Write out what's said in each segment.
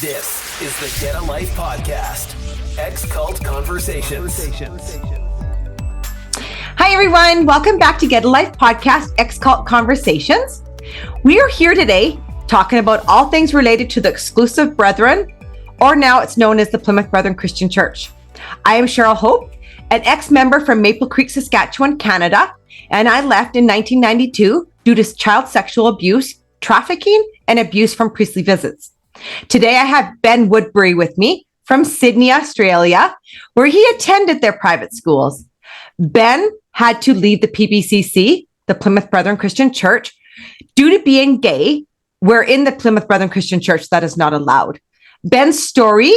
This is the Get a Life podcast, X-Cult Conversations. Hi, everyone. Welcome back to Get a Life podcast, X-Cult Conversations. We are here today talking about all things related to the exclusive brethren, or now it's known as the Plymouth Brethren Christian Church. I am Cheryl Hope, an ex-member from Maple Creek, Saskatchewan, Canada, and I left in 1992 due to child sexual abuse, trafficking, and abuse from priestly visits. Today, I have Ben Woodbury with me from Sydney, Australia, where he attended their private schools. Ben had to leave the PBCC, the Plymouth Brethren Christian Church, due to being gay, where in the Plymouth Brethren Christian Church, that is not allowed. Ben's story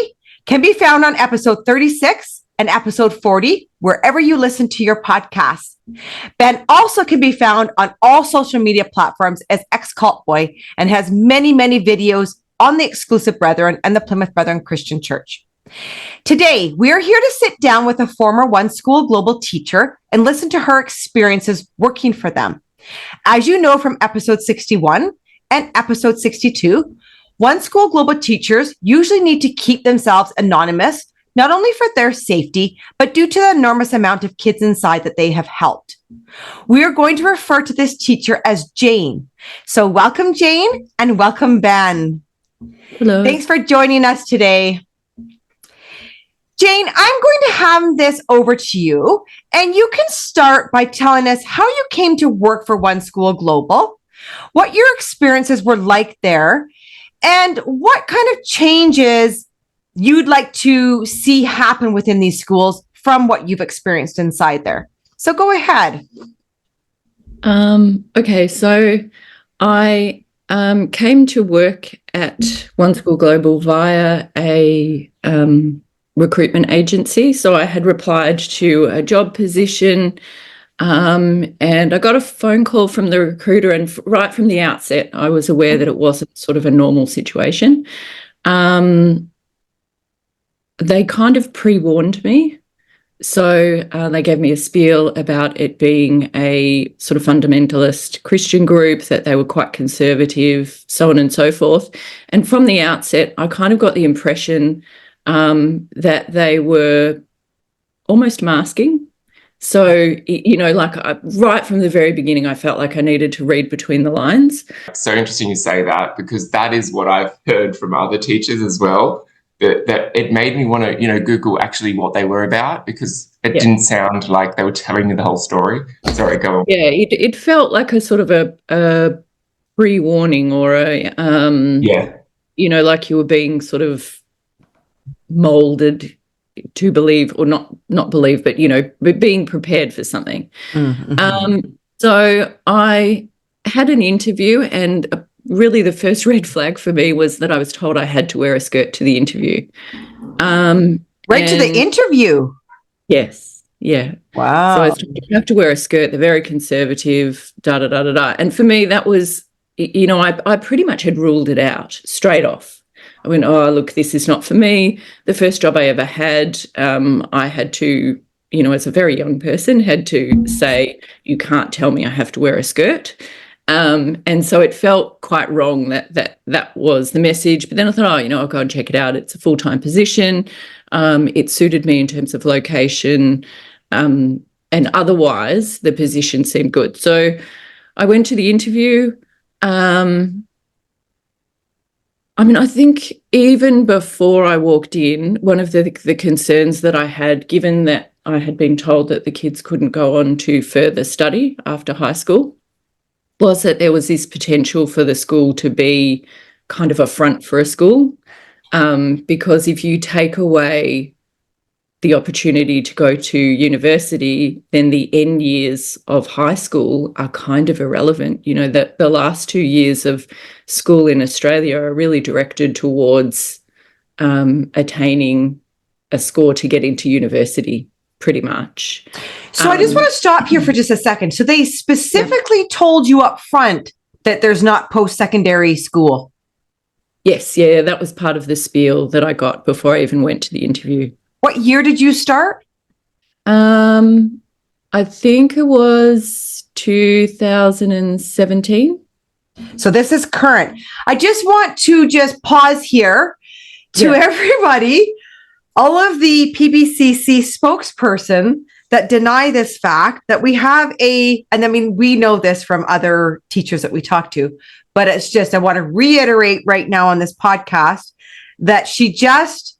can be found on episode 36 and episode 40, wherever you listen to your podcasts. Ben also can be found on all social media platforms as X-Cult Boy and has many, many videos on the exclusive brethren and the Plymouth Brethren Christian Church. Today, we are here to sit down with a former OneSchool Global teacher and listen to her experiences working for them. As you know from episode 61 and episode 62, OneSchool Global teachers usually need to keep themselves anonymous, not only for their safety, but due to the enormous amount of kids inside that they have helped. We are going to refer to this teacher as Jane. So welcome, Jane, and welcome, Ben. Hello. Thanks for joining us today. Jane, I'm going to hand this over to you, and you can start by telling us how you came to work for OneSchool Global, what your experiences were like there, and what kind of changes you'd like to see happen within these schools from what you've experienced inside there. So go ahead. Okay, so I came to work at OneSchool Global via a recruitment agency. So I had applied to a job position and I got a phone call from the recruiter, and right from the outset, I was aware that it wasn't sort of a normal situation. They kind of pre-warned me. So they gave me a spiel about it being a sort of fundamentalist Christian group, that they were quite conservative, so on and so forth. And from the outset, I kind of got the impression that they were almost masking. So, you know, like right from the very beginning, I felt like I needed to read between the lines. So interesting you say that, because that is what I've heard from other teachers as well. That it made me want to, Google actually what they were about, because it didn't sound like they were telling me the whole story. Sorry, go on. Yeah, it felt like a sort of a pre-warning, or a, like you were being sort of molded to believe, or not believe, but, being prepared for something. Mm-hmm. So I had an interview, and really the first red flag for me was that I was told I had to wear a skirt to the interview. Right to the interview? Yes. Yeah. Wow. So I was told, you have to wear a skirt. They're very conservative, da-da-da-da-da. And for me, that was, I pretty much had ruled it out straight off. I went, oh, look, this is not for me. The first job I ever had, I had to, as a very young person, had to say, you can't tell me I have to wear a skirt. And so it felt quite wrong that was the message. But then I thought, I'll go and check it out. It's a full-time position. It suited me in terms of location, and otherwise the position seemed good. So I went to the interview. I think even before I walked in, one of the concerns that I had, given that I had been told that the kids couldn't go on to further study after high school, was that there was this potential for the school to be kind of a front for a school, because if you take away the opportunity to go to university, then the end years of high school are kind of irrelevant. That the last 2 years of school in Australia are really directed towards attaining a score to get into university, pretty much. So I just want to stop here for just a second. So they specifically told you up front that there's not post-secondary school? Yes, yeah, that was part of the spiel that I got before I even went to the interview. What year did you start? I think it was 2017. So this is current. I just want to pause here to everybody, all of the PBCC spokesperson that deny this fact, that we have and I mean, we know this from other teachers that we talk to, but it's just, I want to reiterate right now on this podcast that she just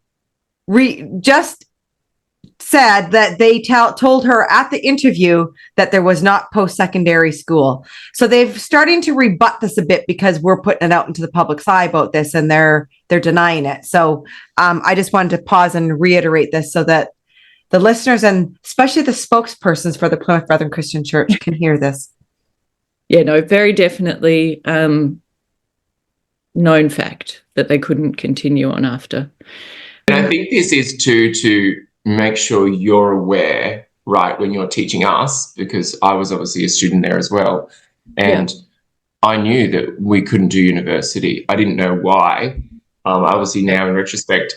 said that they told her at the interview that there was not post-secondary school. So they've starting to rebut this a bit because we're putting it out into the public's eye about this, and they're denying it. So I just wanted to pause and reiterate this so that the listeners, and especially the spokespersons for the Plymouth Brethren Christian Church, can hear this. Yeah, no, very definitely known fact that they couldn't continue on after. And I think this is to make sure you're aware, right, when you're teaching us, because I was obviously a student there as well. And I knew that we couldn't do university. I didn't know why. Obviously now in retrospect,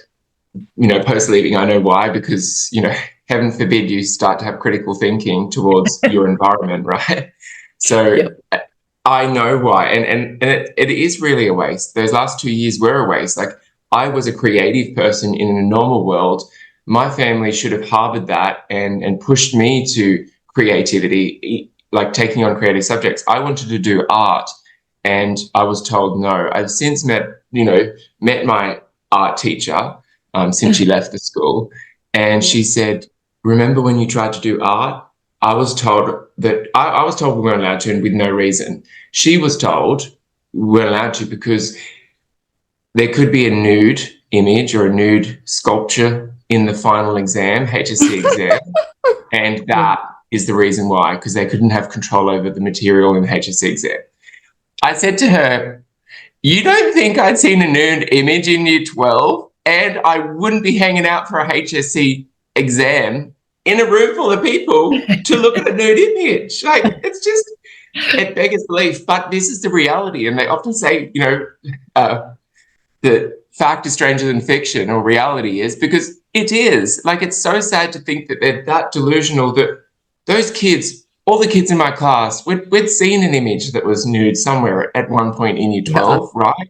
post-leaving, I know why, because, heaven forbid you start to have critical thinking towards your environment, right? So I know why. And it is really a waste. Those last 2 years were a waste. Like, I was a creative person in a normal world. My family should have harbored that and pushed me to creativity, like taking on creative subjects. I wanted to do art, and I was told no. I've since met my art teacher since she left the school, and she said, "Remember when you tried to do art? I was told that I was told we weren't allowed to, and with no reason. She was told we weren't allowed to because there could be a nude image or a nude sculpture in the final exam, HSC exam, and that is the reason why, because they couldn't have control over the material in the HSC exam." I said to her, "You don't think I'd seen a nude image in year 12 and I wouldn't be hanging out for a HSC exam in a room full of people to look at a nude image?" Like, it's just, it beggars belief, but this is the reality. And they often say, that fact is stranger than fiction, or reality is, because it is. Like, it's so sad to think that they're that delusional that those kids, all the kids in my class, we'd seen an image that was nude somewhere at one point in year 12, right?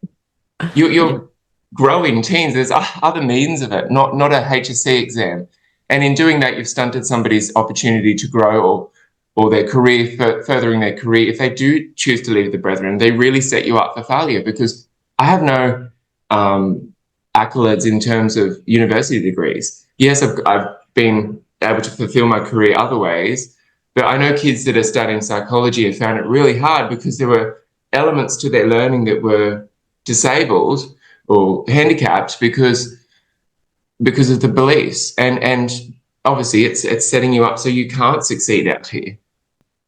You're growing teens. There's other means of it, not a HSC exam. And in doing that, you've stunted somebody's opportunity to grow or their career, furthering their career. If they do choose to leave the Brethren, they really set you up for failure, because I have no accolades in terms of university degrees. Yes, I've been able to fulfill my career other ways, but I know kids that are studying psychology have found it really hard because there were elements to their learning that were disabled or handicapped because of the beliefs, and obviously it's setting you up so you can't succeed out here.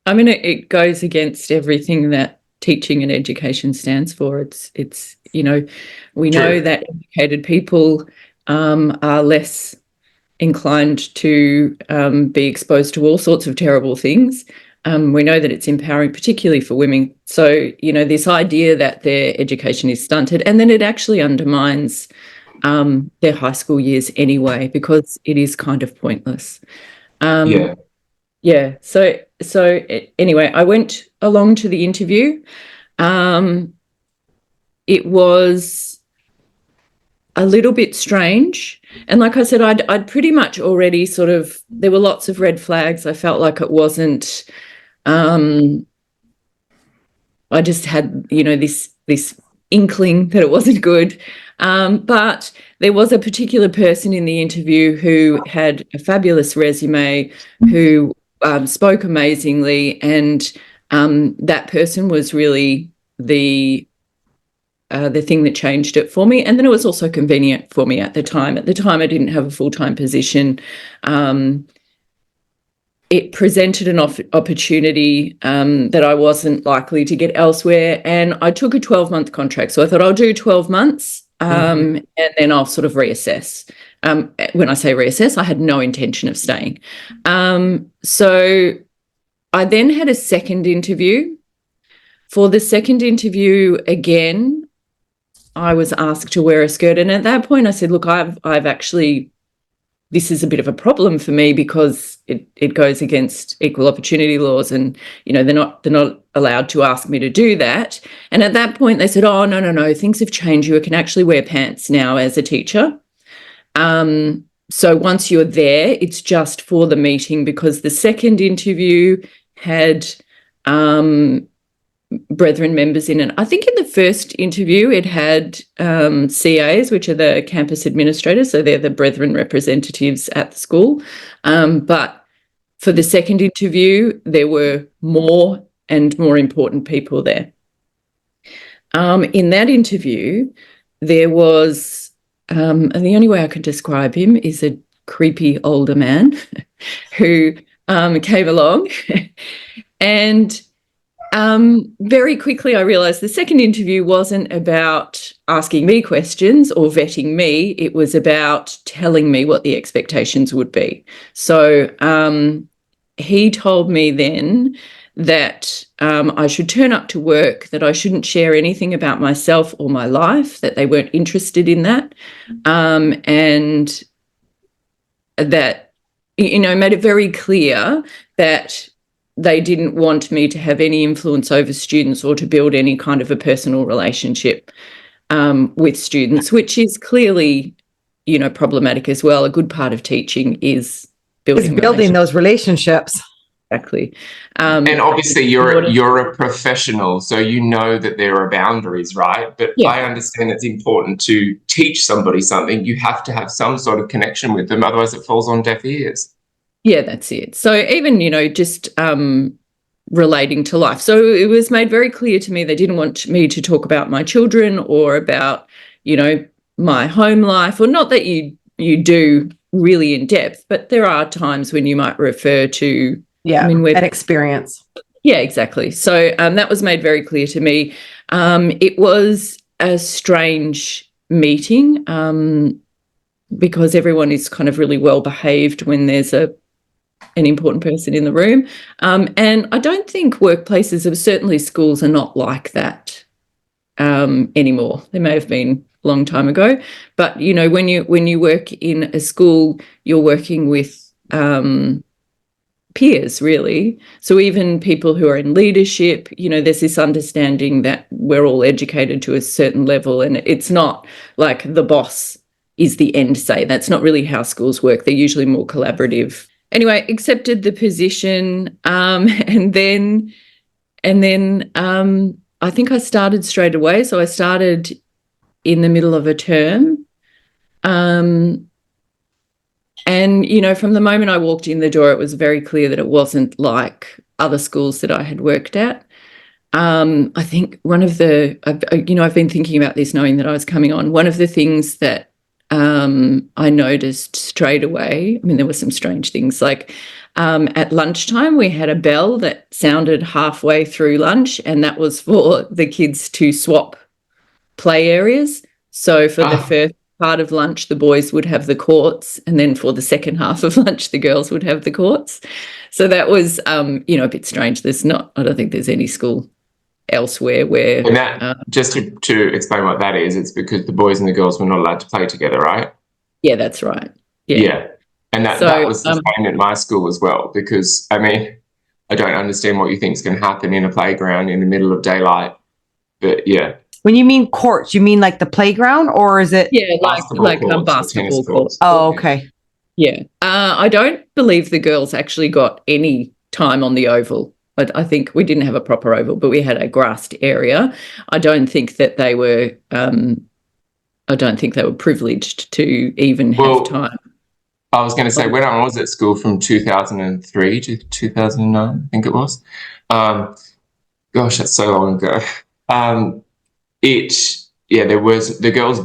I mean, it goes against everything that teaching and education stands for. It's we know that educated people are less inclined to be exposed to all sorts of terrible things. We know that it's empowering, particularly for women. So, this idea that their education is stunted, and then it actually undermines their high school years anyway, because it is kind of pointless. So anyway, I went along to the interview. It was a little bit strange. And like I said, I'd pretty much already there were lots of red flags. I felt like it wasn't, I just had, this inkling that it wasn't good. But there was a particular person in the interview who had a fabulous resume, who spoke amazingly, and that person was really the thing that changed it for me. And then it was also convenient for me at the time. At the time, I didn't have a full-time position. It presented an opportunity that I wasn't likely to get elsewhere, and I took a 12-month contract. So I thought I'll do 12 months and then I'll sort of reassess. When I say reassess, I had no intention of staying. So I then had a second interview. For the second interview, again, I was asked to wear a skirt. And at that point I said, look, I've actually this is a bit of a problem for me because it goes against equal opportunity laws, and they're not allowed to ask me to do that. And at that point they said, oh, no, things have changed. You can actually wear pants now as a teacher. So once you're there, it's just for the meeting, because the second interview had Brethren members in it. I think in the first interview it had CAs, which are the campus administrators, so they're the Brethren representatives at the school. But for the second interview, there were more and more important people there. In that interview, there was, and the only way I can describe him is a creepy older man who came along and very quickly I realised the second interview wasn't about asking me questions or vetting me. It was about telling me what the expectations would be. So he told me then that I should turn up to work, that I shouldn't share anything about myself or my life, that they weren't interested in that, and that, made it very clear that they didn't want me to have any influence over students or to build any kind of a personal relationship with students, which is clearly, problematic as well. A good part of teaching is building those relationships. Exactly. And obviously you're a professional, so you know that there are boundaries, right? But yeah. I understand it's important to teach somebody something. You have to have some sort of connection with them, otherwise it falls on deaf ears. Yeah, that's it. So even, just relating to life. So it was made very clear to me they didn't want me to talk about my children or about, my home life, or not that you do really in depth, but there are times when you might refer to an experience. Yeah, exactly. So that was made very clear to me. It was a strange meeting because everyone is kind of really well behaved when there's an important person in the room. And I don't think workplaces, or certainly schools, are not like that anymore. They may have been a long time ago, but when you work in a school, you're working with peers, really. So even people who are in leadership, there's this understanding that we're all educated to a certain level, and it's not like the boss is the end say. That's not really how schools work. They're usually more collaborative. Anyway, accepted the position, and then I think I started straight away. So I started in the middle of a term. And, from the moment I walked in the door, it was very clear that it wasn't like other schools that I had worked at. I think I've been thinking about this knowing that I was coming on. One of the things that I noticed straight away, there were some strange things, like at lunchtime we had a bell that sounded halfway through lunch, and that was for the kids to swap play areas. So for the first part of lunch, the boys would have the courts, and then for the second half of lunch, the girls would have the courts. So that was, a bit strange. I don't think there's any school elsewhere where... And that, just to explain what that is, it's because the boys and the girls were not allowed to play together, right? Yeah, that's right. Yeah. And that was the same at my school as well, because, I don't understand what you think is going to happen in a playground in the middle of daylight, but yeah. When you mean courts, you mean like the playground, or is it? Yeah, like a basketball court. Oh, okay. Yeah. I don't believe the girls actually got any time on the oval. But I think we didn't have a proper oval, but we had a grassed area. I don't think that they were privileged to even have time. I was going to say, when I was at school from 2003 to 2009, I think it was. Gosh, that's so long ago. The girls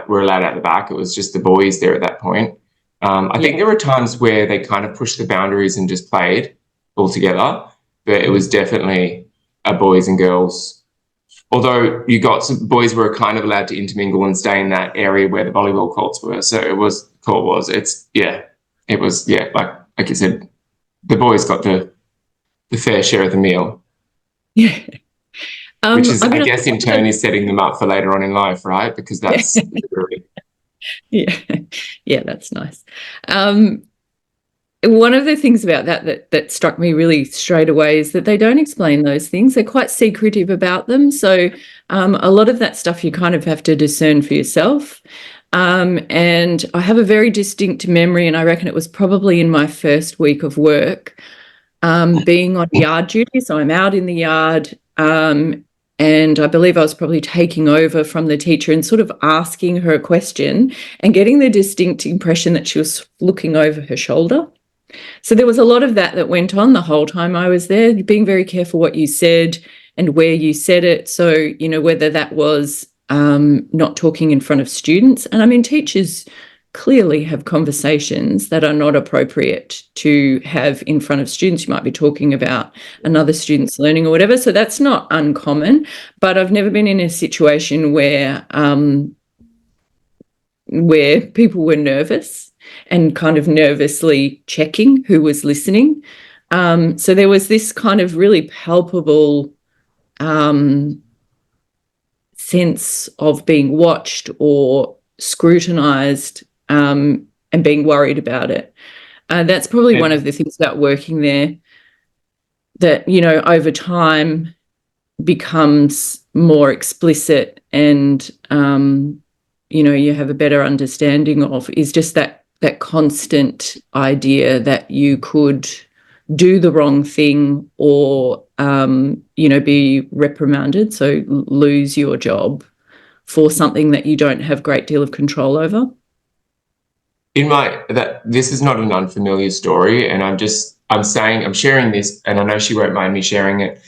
were allowed out the back. It was just the boys there at that point. I think there were times where they kind of pushed the boundaries and just played all together, but it was definitely a boys and girls. Although you got some boys were kind of allowed to intermingle and stay in that area where the volleyball courts were. So it was like you said, the boys got the fair share of the meal. Yeah. Which is, I guess, in turn is setting them up for later on in life, right? Because that's literally... Yeah, yeah, that's nice. One of the things about that struck me really straight away is that they don't explain those things. They're quite secretive about them. So a lot of that stuff you kind of have to discern for yourself. And I have a very distinct memory, and I reckon it was probably in my first week of work, being on yard duty. So I'm out in the yard, and I believe I was probably taking over from the teacher and sort of asking her a question and getting the distinct impression that she was looking over her shoulder. So there was a lot of that went on the whole time I was there, being very careful what you said and where you said it. So, you know, whether that was not talking in front of students. And I mean, teachers clearly have conversations that are not appropriate to have in front of students. You might be talking about another student's learning or whatever. So that's not uncommon. But I've never been in a situation where people were nervous and kind of nervously checking who was listening. So there was this kind of really palpable sense of being watched or scrutinized and being worried about it. That's probably one of the things about working there that, you know, over time becomes more explicit and, you know, you have a better understanding of, is just that constant idea that you could do the wrong thing or, you know, be reprimanded, so lose your job for something that you don't have a great deal of control over. This is not an unfamiliar story, and I'm sharing this, and I know she won't mind me sharing it.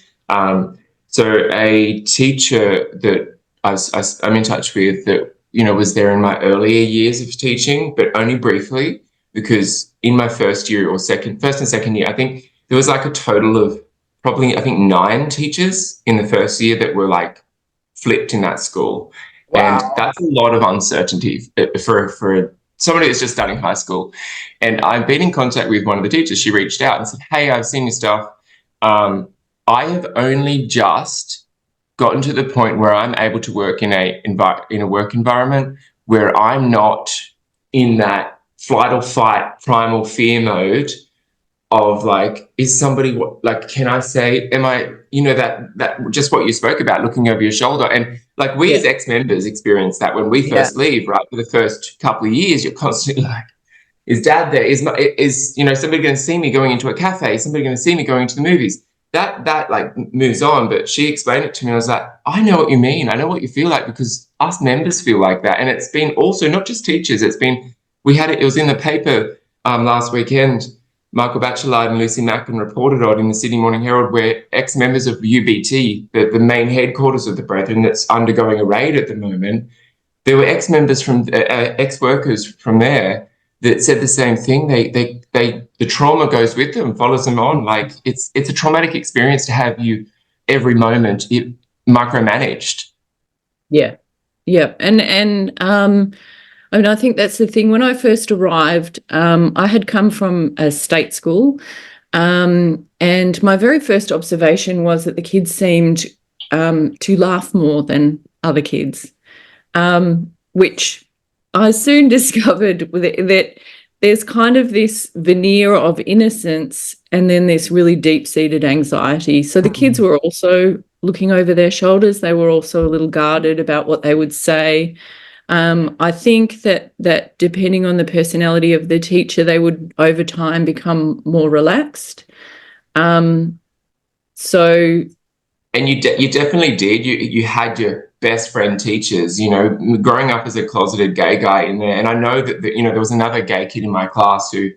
So a teacher that I'm in touch with that, you know, was there in my earlier years of teaching, but only briefly, because in my first and second year, I think there was like a total of probably, I think, 9 teachers in the first year that were like flipped in that school. Wow. And that's a lot of uncertainty for somebody that's just starting high school. And I've been in contact with one of the teachers. She reached out and said, "Hey, I've seen your stuff. I have only just gotten to the point where I'm able to work in a work environment where I'm not in that flight or fight primal fear mode of like, is somebody like, can I say, am I, you know, that just what you spoke about, looking over your shoulder. And like we as ex-members experience that when we first leave, right? For the first couple of years, you're constantly like, is dad there? Is you know, somebody going to see me going into a cafe? Somebody going to see me going to the movies? That like moves on. But she explained it to me. I was like, I know what you mean. I know what you feel like, because us members feel like that. And it's been also not just teachers. It was in the paper last weekend. Michael Batchelard and Lucy Macken reported on in the Sydney Morning Herald, where ex-members of UBT, the main headquarters of the Brethren that's undergoing a raid at the moment, there were ex-members from ex-workers from there that said the same thing. The trauma goes with them, follows them on. Like it's a traumatic experience to have you every moment micromanaged. Yeah. And I mean, I think that's the thing. When I first arrived, I had come from a state school, and my very first observation was that the kids seemed to laugh more than other kids, which I soon discovered that there's kind of this veneer of innocence and then this really deep-seated anxiety. So the kids were also looking over their shoulders. They were also a little guarded about what they would say. I think that depending on the personality of the teacher, they would over time become more relaxed. And you definitely did. You had your best friend teachers. You know, growing up as a closeted gay guy in there, and I know that you know, there was another gay kid in my class who,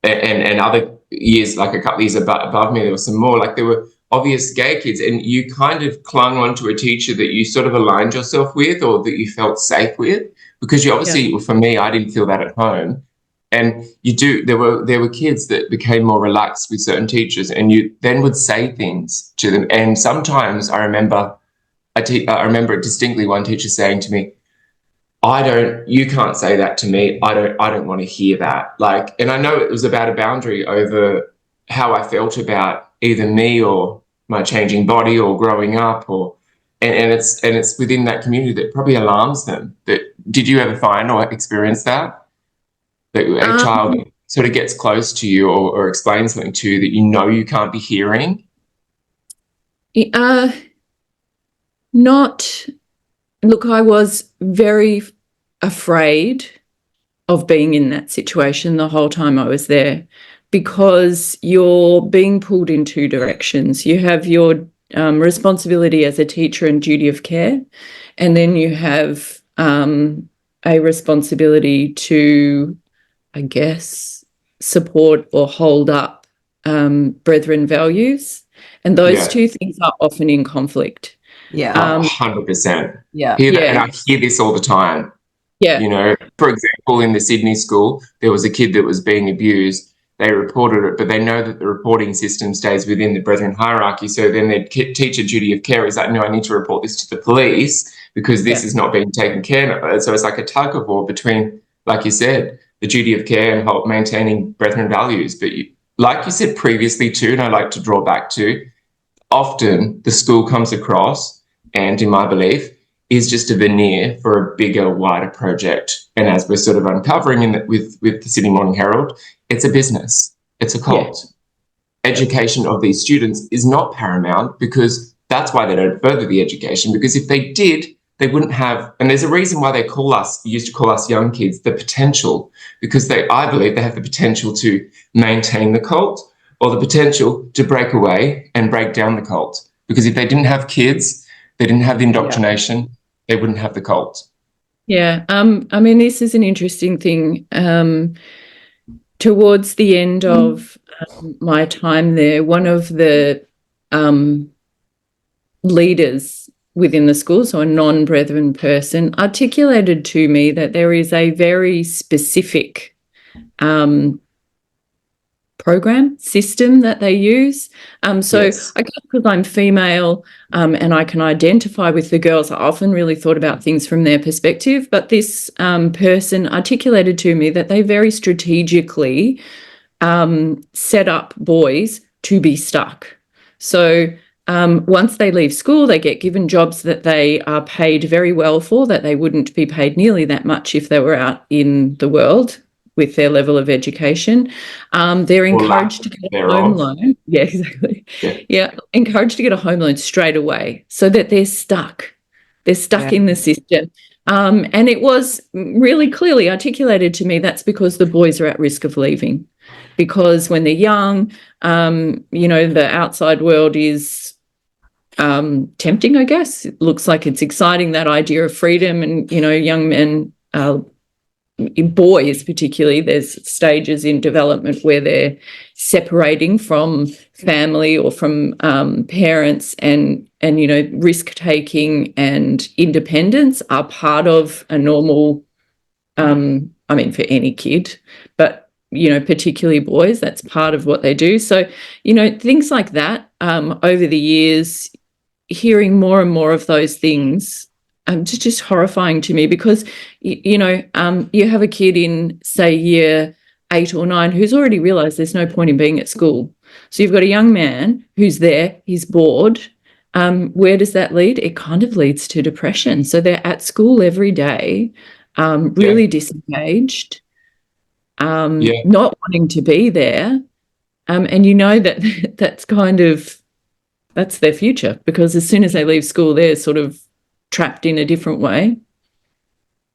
and other years, like a couple of years above me, there were some more. Like there were obvious gay kids, and you kind of clung on to a teacher that you sort of aligned yourself with, or that you felt safe with, because you obviously, for me, I didn't feel that at home. And there were kids that became more relaxed with certain teachers, and you then would say things to them. And sometimes I remember it distinctly, one teacher saying to me, you can't say that to me. I don't want to hear that. Like, and I know it was about a boundary over how I felt about either me or my changing body or growing up, and it's within that community that probably alarms them, that did you ever find or experience that a child sort of gets close to you or explains something to you that you know you can't be hearing? Not. Look, I was very afraid of being in that situation the whole time I was there, because you're being pulled in two directions. You have your responsibility as a teacher and duty of care, and then you have a responsibility to, I guess, support or hold up brethren values. And those two things are often in conflict. Yeah. 100%. Yeah. And I hear this all the time. Yeah. You know, for example, in the Sydney school, there was a kid that was being abused. They reported it, but they know that the reporting system stays within the brethren hierarchy. So then their teacher duty of care is like, no, I need to report this to the police because this is not being taken care of. So it's like a tug of war between, like you said, the duty of care and maintaining brethren values. But like you said previously too, and I like to draw back to, often the school comes across, and in my belief, is just a veneer for a bigger, wider project. And as we're sort of uncovering with the Sydney Morning Herald, it's a business. It's a cult. Yeah. Education of these students is not paramount, because that's why they don't further the education, because if they did, they wouldn't have, and there's a reason why they used to call us young kids, the potential, because I believe they have the potential to maintain the cult or the potential to break away and break down the cult. Because if they didn't have kids, they didn't have the indoctrination, they wouldn't have the cult. Yeah. I mean, this is an interesting thing. Towards the end of my time there, one of the leaders within the school, so a non-brethren person, articulated to me that there is a very specific program system that they use. I guess because I'm female and I can identify with the girls, I often really thought about things from their perspective. But this person articulated to me that they very strategically set up boys to be stuck. So once they leave school, they get given jobs that they are paid very well for, that they wouldn't be paid nearly that much if they were out in the world with their level of education. They're encouraged to get a home loan. Yeah, exactly. Yeah, encouraged to get a home loan straight away so that they're stuck. They're stuck in the system. And it was really clearly articulated to me that's because the boys are at risk of leaving. Because when they're young, the outside world is tempting, I guess. It looks like it's exciting, that idea of freedom, and, young men, boys particularly, there's stages in development where they're separating from family or from parents, and risk taking and independence are part of a normal, for any kid, but particularly boys, that's part of what they do. So things like that, over the years, hearing more and more of those things, just horrifying to me, because you have a kid in, say, year 8 or 9 who's already realised there's no point in being at school. So you've got a young man who's there, he's bored. Where does that lead? It kind of leads to depression. So they're at school every day, really disengaged, not wanting to be there, and that's their future, because as soon as they leave school, they're sort of trapped in a different way.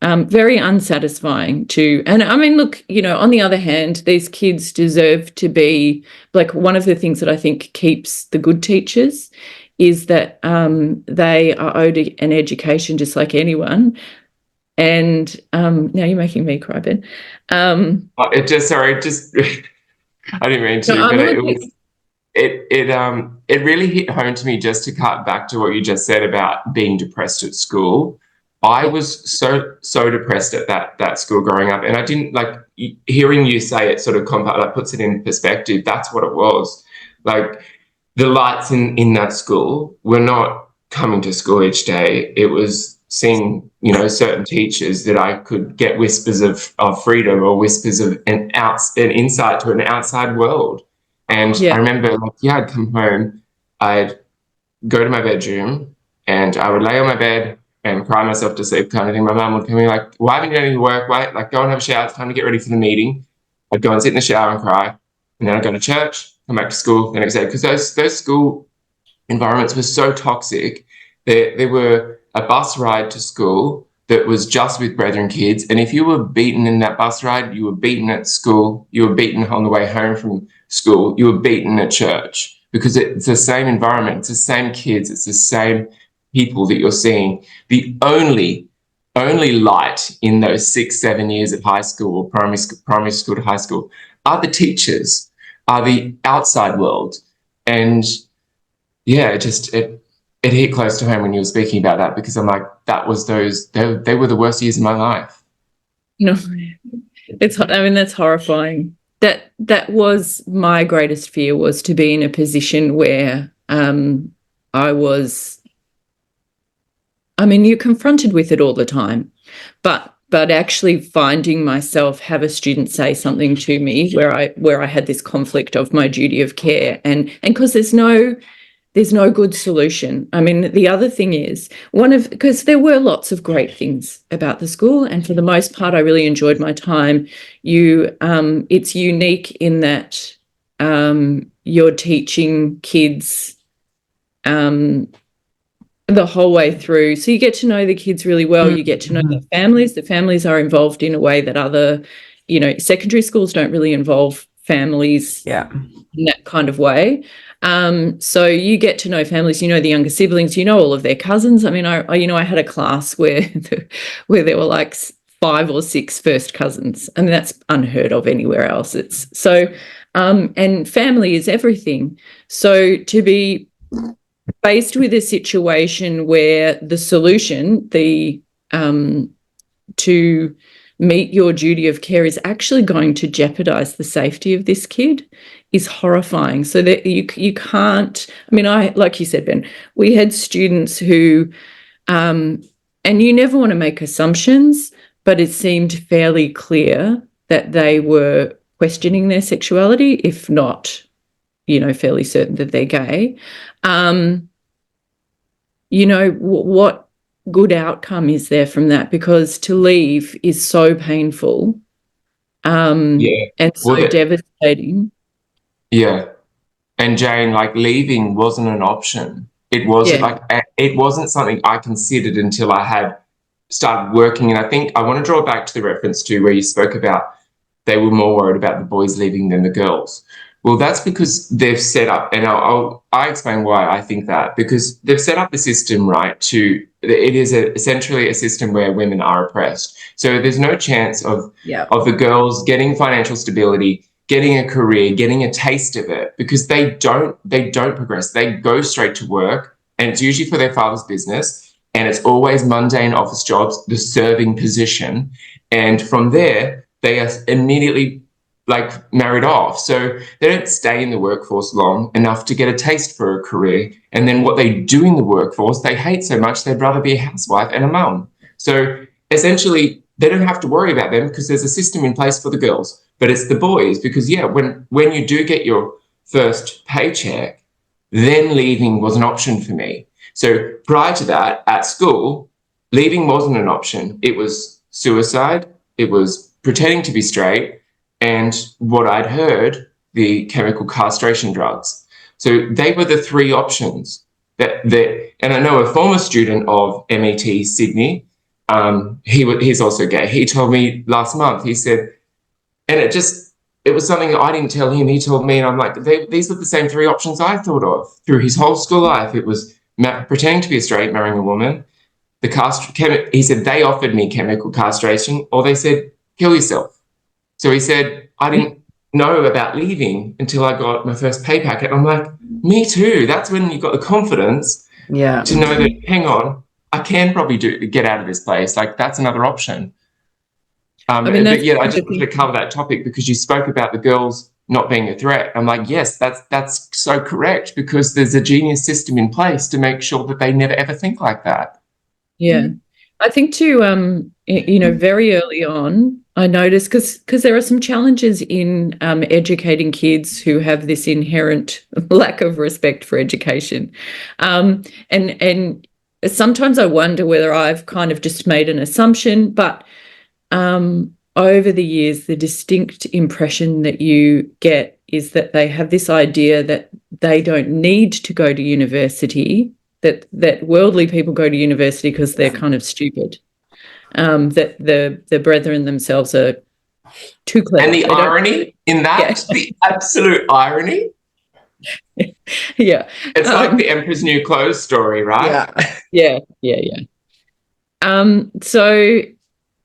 Very unsatisfying too. And look, on the other hand, these kids deserve to be, like, one of the things that I think keeps the good teachers is that they are owed an education just like anyone. And now you're making me cry, Ben. I didn't mean to, but it really hit home to me, just to cut back to what you just said about being depressed at school. I was so depressed at that school growing up, and I didn't like hearing you say it sort of puts it in perspective. That's what it was. Like, the lights in that school were not coming to school each day. It was seeing, certain teachers that I could get whispers of freedom, or whispers of an insight to an outside world. And I remember, I'd come home, I'd go to my bedroom, and I would lay on my bed, and cry myself to sleep kind of thing. My mum would come in like, why haven't you done any work? Why? Like, go and have a shower. It's time to get ready for the meeting. I'd go and sit in the shower and cry. And then I'd go to church, come back to school the next day. Because those school environments were so toxic. There were a bus ride to school that was just with brethren kids. And if you were beaten in that bus ride, you were beaten at school, you were beaten on the way home from school, you were beaten at church. Because it's the same environment, it's the same kids, it's the same people that you're seeing. The only light in those 6-7 years of high school or primary school to high school are the teachers, are the outside world. And yeah, it hit close to home when you were speaking about that, because I'm like, they were the worst years of my life. No, that's horrifying. That was my greatest fear, was to be in a position where you're confronted with it all the time, but actually finding myself have a student say something to me where I had this conflict of my duty of care, and because there's no good solution. I mean, the other thing is because there were lots of great things about the school, and for the most part, I really enjoyed my time. It's unique in that you're teaching kids the whole way through. So you get to know the kids really well. You get to know the families. The families are involved in a way that other, secondary schools don't really involve families in that kind of way. So you get to know families, the younger siblings, all of their cousins. I mean, I had a class where there were like 5 or 6 first cousins. I mean, that's unheard of anywhere else. It's so, and family is everything. So to be faced with a situation where the solution, to meet your duty of care, is actually going to jeopardize the safety of this kid, is horrifying. So that you can't, like you said, Ben, we had students who, and you never want to make assumptions, but it seemed fairly clear that they were questioning their sexuality, if not, fairly certain that they're gay. What good outcome is there from that? Because to leave is so painful, and so devastating. Yeah. And Jane, like, leaving wasn't an option. It wasn't something I considered until I had started working. And I think I want to draw back to the reference to where you spoke about they were more worried about the boys leaving than the girls. Well, that's because they've set up, and I'll explain why I think that, because they've set up the system, right, it is essentially a system where women are oppressed. So there's no chance of the girls getting financial stability, getting a career, getting a taste of it, because they don't progress. They go straight to work, and it's usually for their father's business, and it's always mundane office jobs, the serving position. And from there, they are immediately married off. So they don't stay in the workforce long enough to get a taste for a career. And then what they do in the workforce, they hate so much, they'd rather be a housewife and a mum. So essentially, they don't have to worry about them because there's a system in place for the girls. But it's the boys, because, when you do get your first paycheck, then leaving was an option for me. So prior to that, at school, leaving wasn't an option. It was suicide. It was pretending to be straight. And what I'd heard, the chemical castration drugs. So they were the 3 options. And I know a former student of MET Sydney, he's also gay. He told me last month, he said, and it was something that I didn't tell him, he told me, and I'm like, these were the same 3 options I thought of through his whole school life. It was pretending to be straight, marrying a woman. He said they offered me chemical castration, or they said, kill yourself. So he said, I didn't know about leaving until I got my first pay packet. I'm like, me too. That's when you got the confidence to know that, hang on, I can probably get out of this place. Like, that's another option. I just wanted to cover that topic because you spoke about the girls not being a threat. I'm like, yes, that's so correct, because there's a genius system in place to make sure that they never ever think like that. Yeah. I think too, very early on, I noticed, because there are some challenges in educating kids who have this inherent lack of respect for education. And sometimes I wonder whether I've kind of just made an assumption, but over the years, the distinct impression that you get is that they have this idea that they don't need to go to university, that worldly people go to university because they're kind of stupid, that the brethren themselves are too clever. And the irony in that, the absolute irony. Yeah. It's like the Emperor's New Clothes story, right? Yeah. So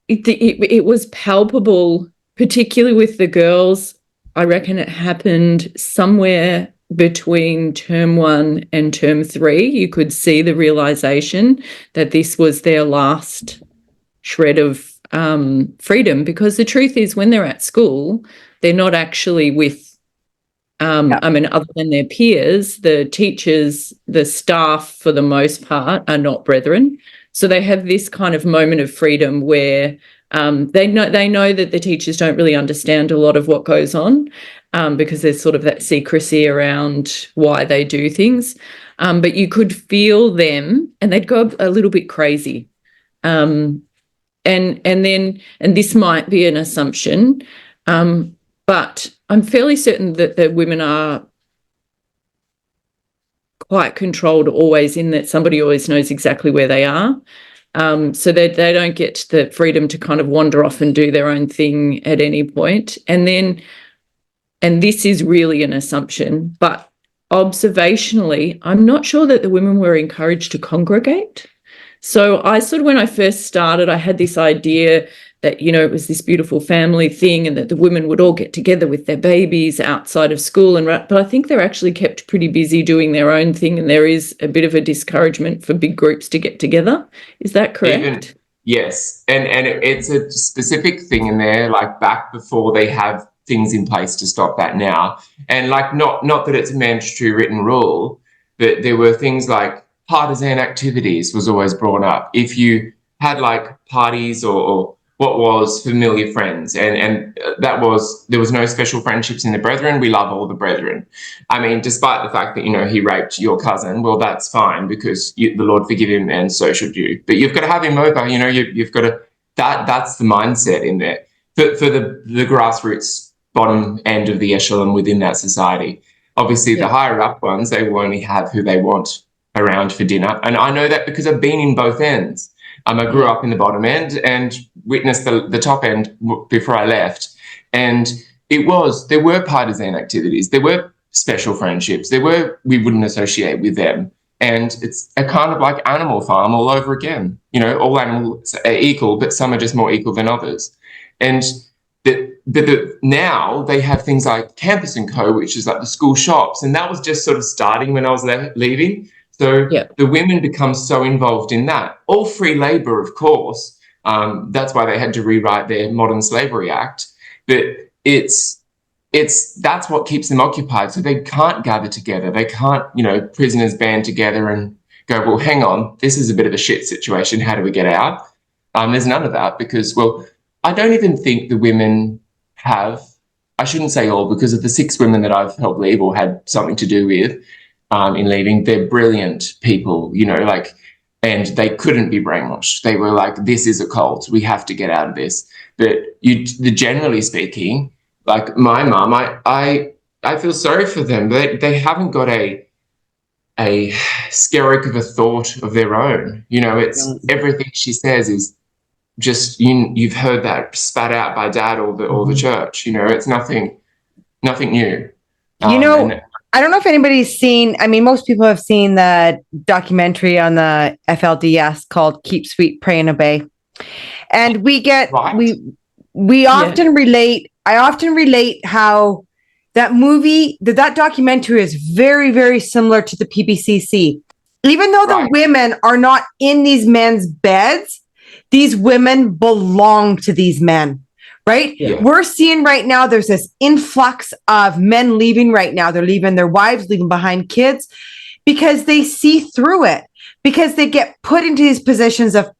it was palpable, particularly with the girls. I reckon it happened somewhere between term 1 and term 3. You could see the realization that this was their last shred of freedom, because the truth is, when they're at school, they're not actually with I mean, other than their peers, the teachers, the staff, for the most part, are not brethren. So they have this kind of moment of freedom where they know that the teachers don't really understand a lot of what goes on, because there's sort of that secrecy around why they do things. But you could feel them, and they'd go a little bit crazy. And this might be an assumption, but I'm fairly certain that the women are quite controlled always, in that somebody always knows exactly where they are. So they don't get the freedom to kind of wander off and do their own thing at any point. And this is really an assumption, but observationally, I'm not sure that the women were encouraged to congregate. So I sort of, when I first started, I had this idea that, it was this beautiful family thing, and that the women would all get together with their babies outside of school. But I think they're actually kept pretty busy doing their own thing, and there is a bit of a discouragement for big groups to get together. Is that correct? Yes. And it's a specific thing in there, like back before they have things in place to stop that now. And like, not that it's a mandatory written rule, but there were things like partisan activities was always brought up. If you had like parties or what was familiar friends, and there was no special friendships in the brethren. We love all the brethren. I mean, despite the fact that, he raped your cousin, well, that's fine, because the Lord forgive him, and so should you. But you've got to have him over, you've got to, that's the mindset in there. For the grassroots bottom end of the echelon within that society. Obviously, the higher up ones, they will only have who they want around for dinner. And I know that because I've been in both ends. I grew up in the bottom end and witnessed the top end before I left. And there were partisan activities. There were special friendships. We wouldn't associate with them. And it's a kind of like Animal Farm all over again. All animals are equal, but some are just more equal than others. And now they have things like Campus & Co., which is like the school shops. And that was just sort of starting when I was leaving. So the women become so involved in that. All free labour, of course. That's why they had to rewrite their Modern Slavery Act. But that's what keeps them occupied. So they can't gather together. They can't, prisoners band together and go, well, hang on, this is a bit of a shit situation. How do we get out? There's none of that because, well, I don't even think the women have, I shouldn't say all, because of the 6 women that I've helped leave or had something to do with, in leaving, they're brilliant people, and they couldn't be brainwashed. They were like, this is a cult. We have to get out of this. But generally speaking, like my mum, I feel sorry for them. They haven't got a skerrick of a thought of their own. It's everything she says is just, you've heard that spat out by dad or the church. It's nothing new. I don't know if anybody's seen, most people have seen the documentary on the FLDS called Keep Sweet, Pray and Obey. And we often relate, I often relate how that movie, that documentary is very, very similar to the PBCC. Even though the women are not in these men's beds, these women belong to these men. Right? Yeah. We're seeing right now, there's this influx of men leaving right now. They're leaving their wives, leaving behind kids because they see through it, because they get put into these positions of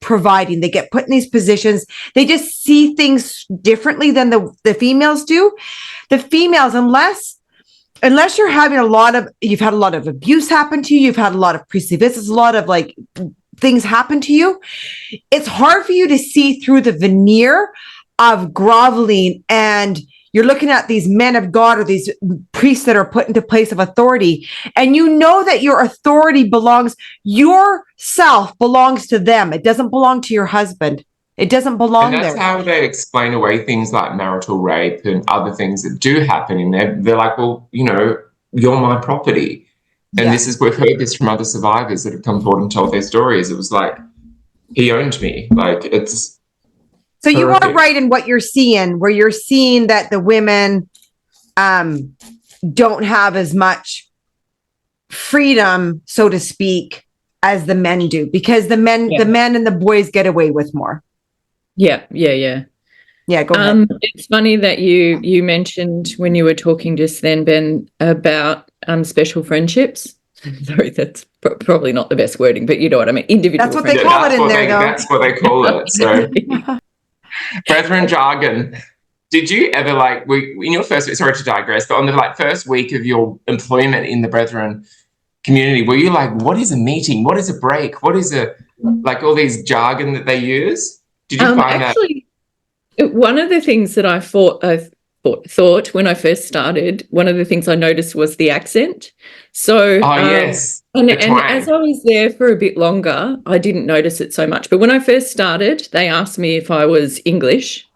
providing. They get put in these positions. They just see things differently than the females do. The females, unless unless you're having you've had a lot of abuse happen to you, you've had a lot of priestly visits, a lot of like things happen to you, it's hard for you to see through the veneer of groveling, and you're looking at these men of God or these priests that are put into place of authority, and you know that your authority yourself belongs to them. It doesn't belong to your husband. It doesn't belong there. And that's how they explain away things like marital rape and other things that do happen in there. They're like, well, you know, you're my property. And we've heard this from other survivors that have come forward and told their stories. It was like, he owned me. Like, it's so horrific. You are right in what you're seeing, where you're seeing that the women don't have as much freedom, so to speak, as the men do, because the men and the boys get away with more. Yeah. Go ahead. It's funny that you mentioned when you were talking just then, Ben, about special friendships. Sorry, that's probably not the best wording, but you know what I mean. Individual. That's what they call it in there, though. That's what they call it. So, brethren jargon. Did you ever in your first? Sorry to digress, but on the first week of your employment in the brethren community, were you like, what is a meeting? What is a break? What is all these jargon that they use? Did you find actually, that? One of the things that I thought when I first started, one of the things I noticed was the accent. So, yes. And as I was there for a bit longer, I didn't notice it so much. But when I first started, they asked me if I was English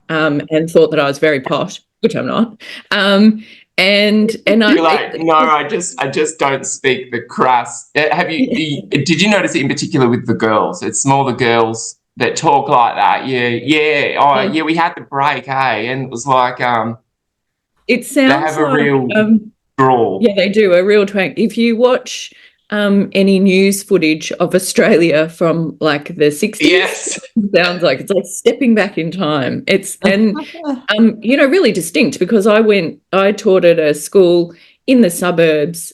and thought that I was very posh, which I'm not. And you're like, no, I just don't speak the crass. Did you notice it in particular with the girls? It's more the girls that talk like that. Yeah. We had the break, hey? And it was like, it sounds they have a real drawl. Yeah, they do, a real twang. If you watch any news footage of Australia from like the 60s, yes, it sounds like it's like stepping back in time. It's really distinct, because I taught at a school in the suburbs.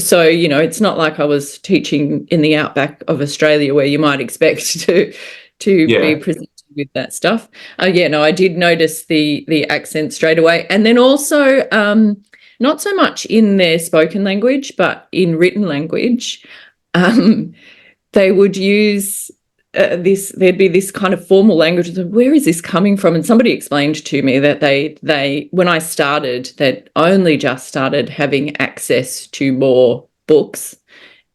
So, it's not like I was teaching in the outback of Australia where you might expect to be presented with that stuff. I did notice the accent straight away. And then also, not so much in their spoken language, but in written language, they would use there'd be this kind of formal language. Where is this coming from? And somebody explained to me that they when I started, they'd only just started having access to more books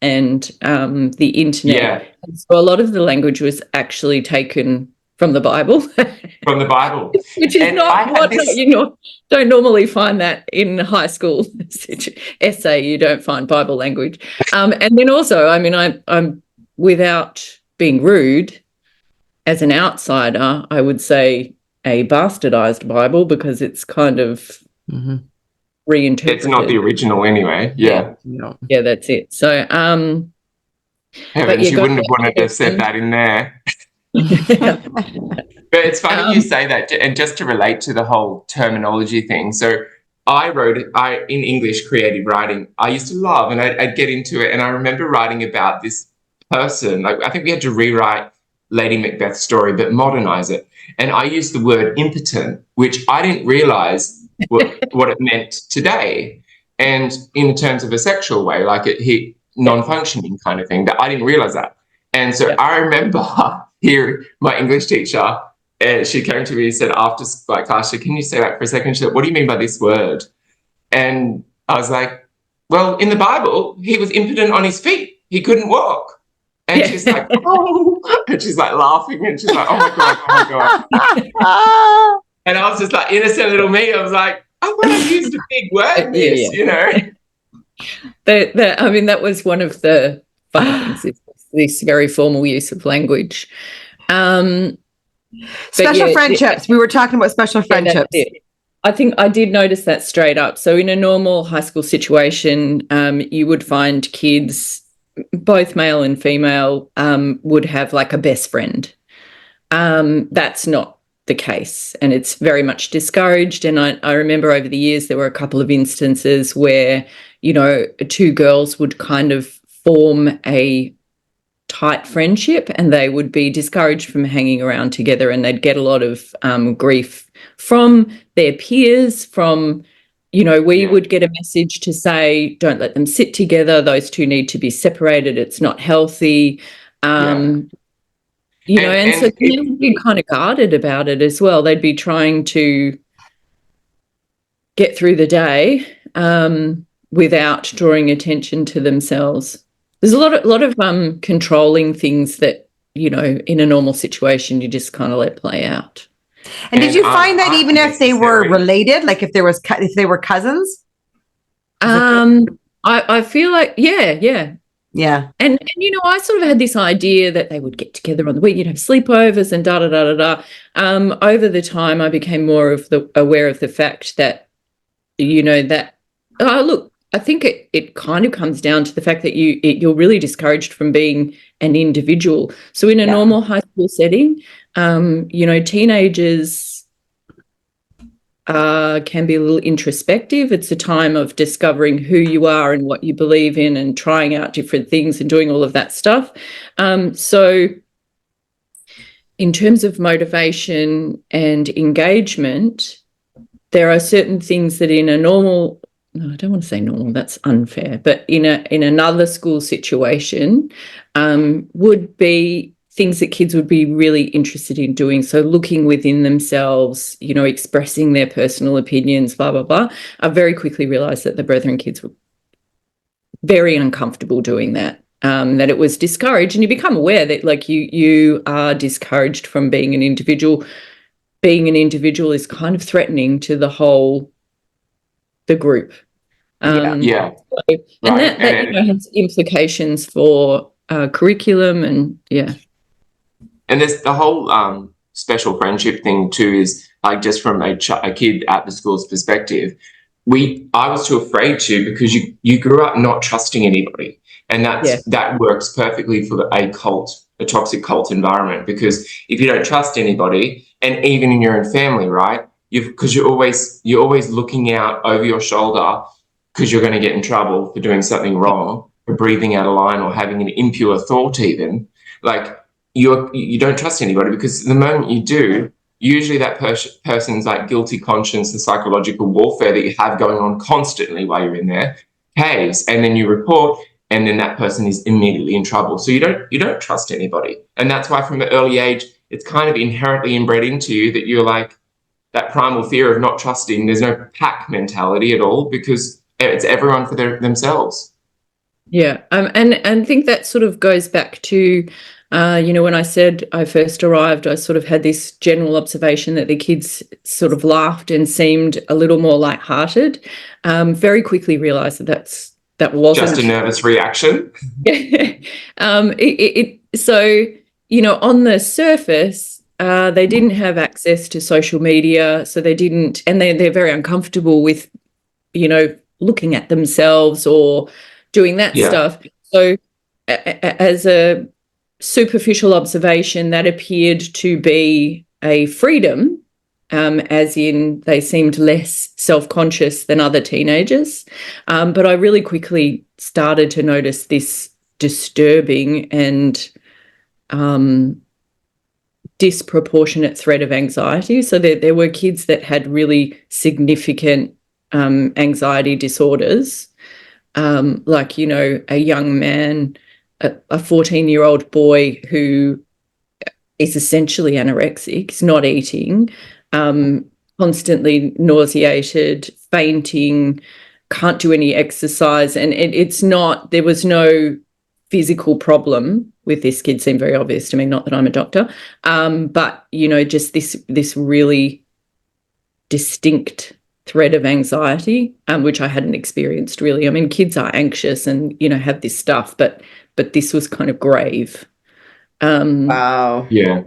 and the internet. Yeah. And so a lot of the language was actually taken from the Bible. From the Bible. Which is don't normally find that in high school essay. You don't find Bible language. And then also, I'm without being rude, as an outsider, I would say a bastardized Bible, because it's kind of reinterpreted. It's not the original anyway. Yeah. Yeah, that's it. So, Heavens, you wouldn't have wanted to have said that in there. But it's funny you say that, and just to relate to the whole terminology thing. So I in English creative writing, I used to love, and I'd get into it. And I remember writing about this person. I think we had to rewrite Lady Macbeth's story, but modernize it. And I used the word impotent, which I didn't realize what it meant today. And in terms of a sexual way, like it hit non-functioning kind of thing, that I didn't realize that. And so I remember hearing my English teacher, and she came to me and said after class, can you say that for a second? She said, what do you mean by this word? And I was like, well, in the Bible, he was impotent on his feet. He couldn't walk. And she's like, oh, and she's like laughing, and she's like, oh my God. And I was just like, innocent little me. I was like, I would have used a big word, That was one of the fun things, this very formal use of language. Special friendships. We were talking about special friendships. I think I did notice that straight up. So in a normal high school situation, you would find kids, both male and female, would have like a best friend. That's not the case, and it's very much discouraged. And I remember over the years there were a couple of instances where, two girls would kind of form a tight friendship, and they would be discouraged from hanging around together, and they'd get a lot of grief from their peers, from we would get a message to say, don't let them sit together. Those two need to be separated. It's not healthy. And so they would be kind of guarded about it as well. They'd be trying to get through the day without drawing attention to themselves. There's a lot of controlling things that, in a normal situation, you just kind of let play out. And did you find that even if they were related, like if they were cousins? I feel like, yeah. And I sort of had this idea that they would get together on the week, sleepovers and da-da-da-da-da. Over the time, I became more aware of the fact that, look, I think it kind of comes down to the fact that you're really discouraged from being an individual. So in a normal high school setting, teenagers can be a little introspective. It's a time of discovering who you are and what you believe in and trying out different things and doing all of that stuff. So in terms of motivation and engagement, there are certain things that in a normal, no, I don't want to say normal, that's unfair, but in another school situation would be things that kids would be really interested in doing. So looking within themselves, expressing their personal opinions, blah, blah, blah. I very quickly realised that the Brethren kids were very uncomfortable doing that, that it was discouraged. And you become aware that, like, you are discouraged from being an individual. Being an individual is kind of threatening to the group. And that has implications for curriculum and And there's the whole special friendship thing too, is like, just from a kid at the school's perspective, I was too afraid to, because you grew up not trusting anybody, and that works perfectly for a toxic cult environment, because if you don't trust anybody, and even in your own family, right, because you're always looking out over your shoulder, because you're going to get in trouble for doing something wrong, for breathing out of line or having an impure thought, even, like, you don't trust anybody, because the moment you do, usually that person's like guilty conscience and psychological warfare that you have going on constantly while you're in there caves, and then you report, and then that person is immediately in trouble. So you don't trust anybody. And that's why from an early age, it's kind of inherently inbred into you that you're like, that primal fear of not trusting. There's no pack mentality at all, because it's everyone for themselves. Yeah. And I think that sort of goes back to, when I said I first arrived, I sort of had this general observation that the kids sort of laughed and seemed a little more lighthearted. Very quickly realised that wasn't just a nervous reaction. So, on the surface, they didn't have access to social media, so they didn't, and they're very uncomfortable with, looking at themselves or doing that stuff. So as a superficial observation, that appeared to be a freedom, as in they seemed less self-conscious than other teenagers. But I really quickly started to notice this disturbing and disproportionate threat of anxiety. So there were kids that had really significant anxiety disorders, like, a young man, a 14-year-old boy who is essentially anorexic, is not eating, constantly nauseated, fainting, can't do any exercise. And there was no physical problem with this kid. Seemed very obvious to me, not that I'm a doctor, but, just this really distinct threat of anxiety, which I hadn't experienced really. I mean, kids are anxious and, have this stuff, but this was kind of grave. Wow. Yeah.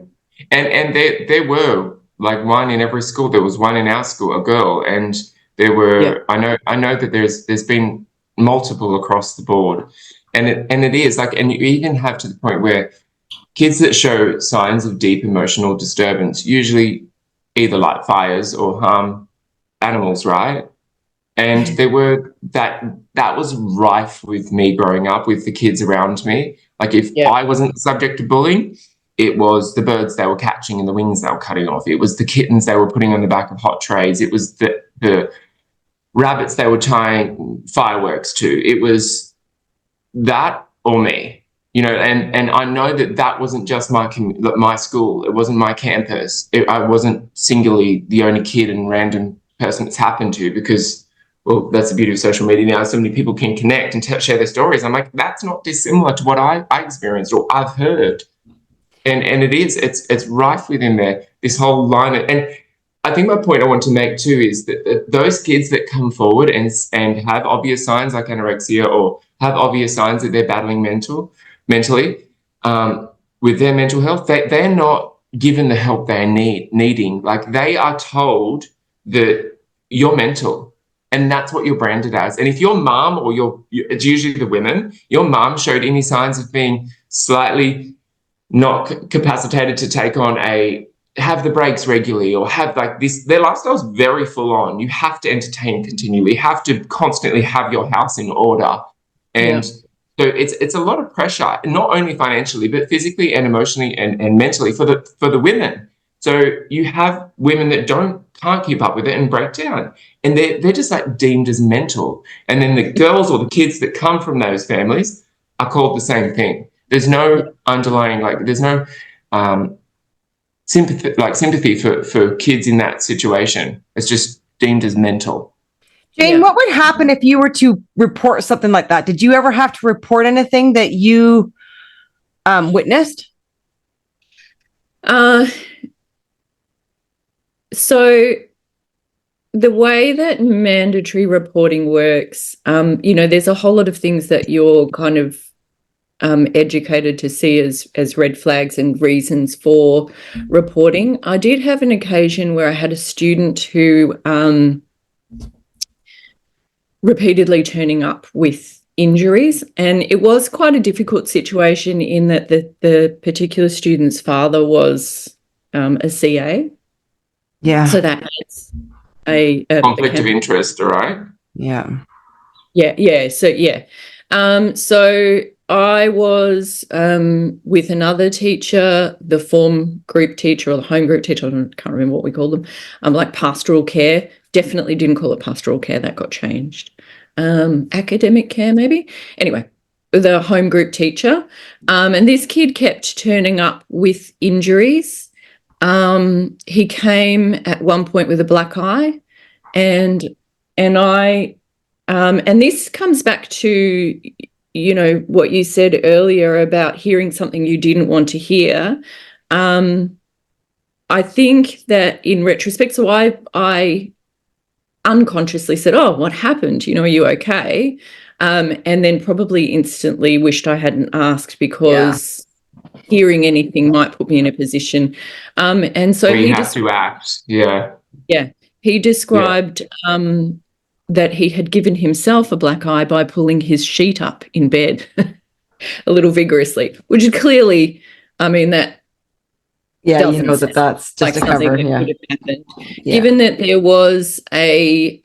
And there were like one in every school. There was one in our school, a girl, and there were, I know that there's been multiple across the board. And it is like, and you even have to the point where kids that show signs of deep emotional disturbance usually either light fires or harm animals, right? And there were that was rife with me growing up, with the kids around me. Like, if I wasn't subject to bullying, it was the birds they were catching and the wings they were cutting off. It was the kittens they were putting on the back of hot trays. It was the rabbits they were tying fireworks to. It was that or me, and I know that wasn't just my school. It wasn't my campus. I wasn't singularly the only kid and random person it's happened to, because, well, that's the beauty of social media now. So many people can connect and share their stories. I'm like, that's not dissimilar to what I experienced or I've heard. And it's rife within there, this whole line. And I think my point I want to make too is that those kids that come forward and have obvious signs like anorexia, or have obvious signs that they're battling mentally with their mental health, they're not given the help they're needing. Like, they are told that you're mental, and that's what you're branded as. And if your mom, or it's usually the women, your mom showed any signs of being slightly not capacitated to take on have the breaks regularly, or have like this, their lifestyle's very full on. You have to entertain continually, you have to constantly have your house in order. And so it's a lot of pressure, not only financially, but physically and emotionally and mentally for the women. So you have women that can't keep up with it and break down, and they're just like deemed as mental. And then the girls or the kids that come from those families are called the same thing. There's no underlying, there's no sympathy for kids in that situation. It's just deemed as mental. Jane, what would happen if you were to report something like that? Did you ever have to report anything that you witnessed? So the way that mandatory reporting works, there's a whole lot of things that you're kind of educated to see as red flags and reasons for reporting. I did have an occasion where I had a student who repeatedly turning up with injuries, and it was quite a difficult situation in that the particular student's father was a CA. Yeah. So that adds a conflict of interest, all right? Yeah. Yeah. So I was with another teacher, the form group teacher or the home group teacher, I can't remember what we call them, like pastoral care. Definitely didn't call it pastoral care, that got changed. Academic care, maybe. Anyway, the home group teacher. And this kid kept turning up with injuries. He came at one point with a black eye, and this comes back to, what you said earlier about hearing something you didn't want to hear. I think that in retrospect, so I unconsciously said, "Oh, what happened? Are you okay?" And then probably instantly wished I hadn't asked, because hearing anything might put me in a position. And so we have to act. Yeah. He described that he had given himself a black eye by pulling his sheet up in bed a little vigorously, which is clearly, that that's just like a cover. That Yeah. could have happened. Given that there was that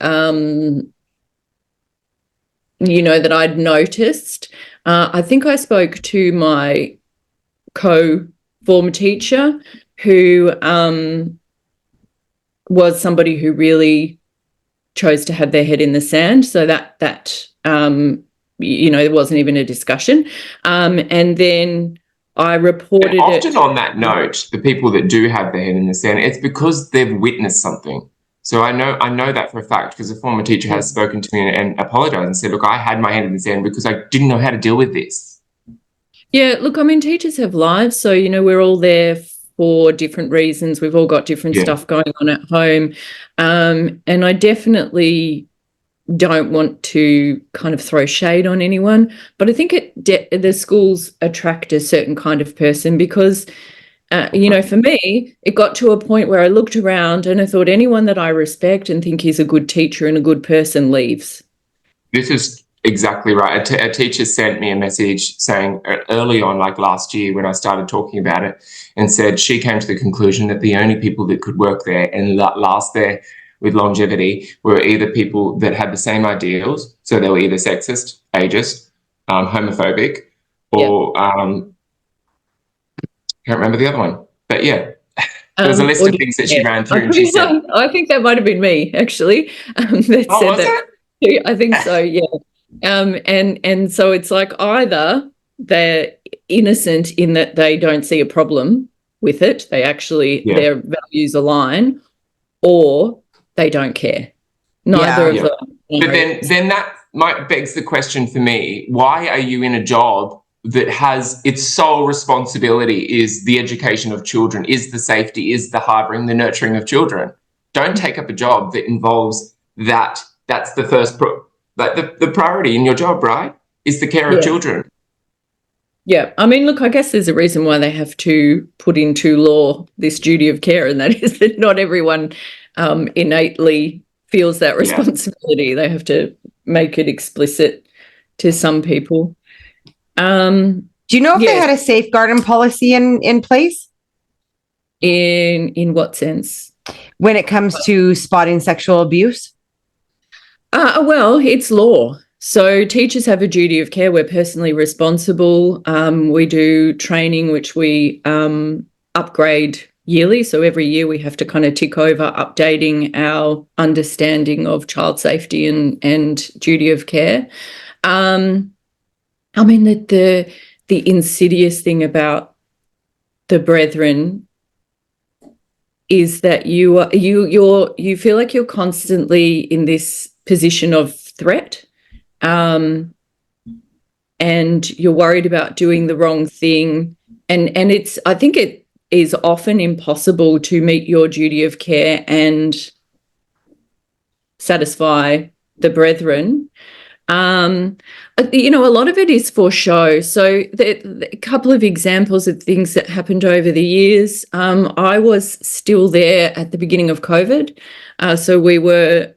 I'd noticed, I think I spoke to my co-form teacher, who was somebody who really chose to have their head in the sand, so that there wasn't even a discussion, and then I reported it. Often on that note, the people that do have their head in the sand, it's because they've witnessed something. So I know that for a fact, because a former teacher has spoken to me and apologized and said, "Look, I had my head in the sand because I didn't know how to deal with this." Yeah, look, teachers have lives, so we're all there for different reasons. We've all got different stuff going on at home. And I definitely don't want to kind of throw shade on anyone, but I think the schools attract a certain kind of person, because, for me, it got to a point where I looked around and I thought anyone that I respect and think is a good teacher and a good person leaves. This is exactly right. A teacher sent me a message saying early on, like last year when I started talking about it, and said she came to the conclusion that the only people that could work there and last there with longevity were either people that had the same ideals, so they were either sexist, ageist, homophobic, or can't remember the other one. But yeah, There's a list Or of things that she ran through, and she said, I think that might have been me, actually, that "Oh, said was that. it?" I think so, yeah. And so it's like either they're innocent in that they don't see a problem with it, they actually, their values align, or they don't care. Neither of them. But then that might begs the question for me: why are you in a job that has its sole responsibility is the education of children, is the safety, is the harboring, the nurturing of children? Don't take up a job that involves that. That's the first, the priority in your job, right? Is the care of children. Yeah, I mean, look, I guess there's a reason why they have to put into law this duty of care, and that is that not everyone innately feels that responsibility. They have to make it explicit to some people. Do you know if they had a safeguarding policy in place? In what sense? When it comes to spotting sexual abuse? Well, it's law. So teachers have a duty of care. We're personally responsible. We do training, which we upgrade yearly. So every year we have to kind of tick over updating our understanding of child safety and duty of care. I mean, the insidious thing about the brethren is that you feel like you're constantly in this position of threat, and you're worried about doing the wrong thing, and I think it is often impossible to meet your duty of care and satisfy the brethren. A lot of it is for show. So a couple of examples of things that happened over the years. I was still there at the beginning of COVID. So we were,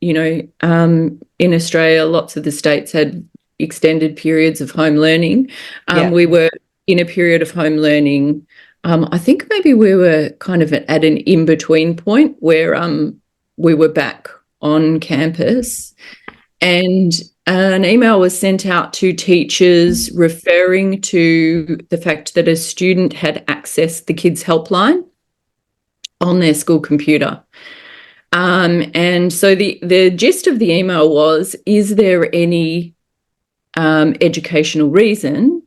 in Australia, lots of the states had extended periods of home learning. We were in a period of home learning. I think maybe we were kind of at an in-between point where we were back on campus, and an email was sent out to teachers referring to the fact that a student had accessed the kids' helpline on their school computer. And so the gist of the email was, is there any educational reason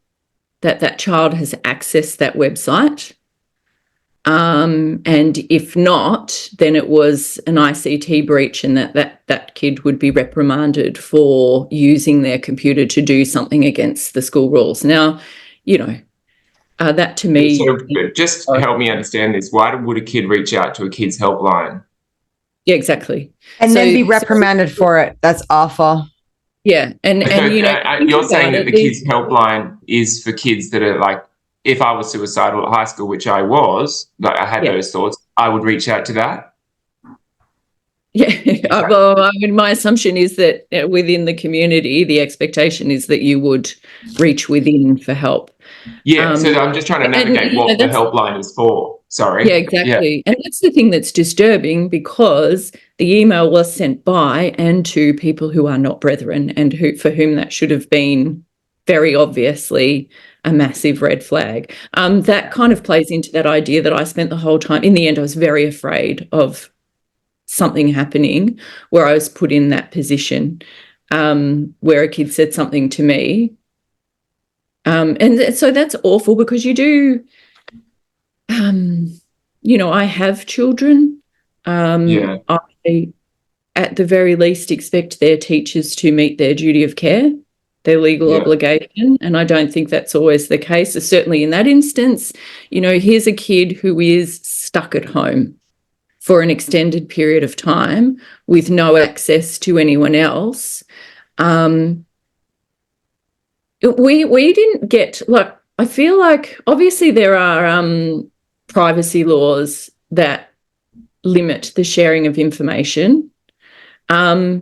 that child has accessed that website? And if not, then it was an ICT breach, and that kid would be reprimanded for using their computer to do something against the school rules. Now, that to me... So just help me understand this. Why would a kid reach out to a kid's helpline? Yeah, exactly. And then be reprimanded for it. That's awful. Yeah. And you're saying that the kids' helpline is for kids that are like, if I was suicidal at high school, which I was, like I had those thoughts, I would reach out to that? Yeah. Well, I mean, my assumption is that within the community, the expectation is that you would reach within for help. Yeah, so I'm just trying to navigate what the helpline is for. Sorry. Yeah, exactly. Yeah. And that's the thing that's disturbing, because the email was sent by and to people who are not brethren, and for whom that should have been very obviously a massive red flag. That kind of plays into that idea that I spent the whole time, in the end, I was very afraid of something happening where I was put in that position, where a kid said something to me. And so that's awful, because you do, I have children. I, at the very least, expect their teachers to meet their duty of care, their legal obligation, and I don't think that's always the case. So certainly in that instance, here's a kid who is stuck at home for an extended period of time with no access to anyone else. We didn't get, like, I feel like obviously there are privacy laws that limit the sharing of information, but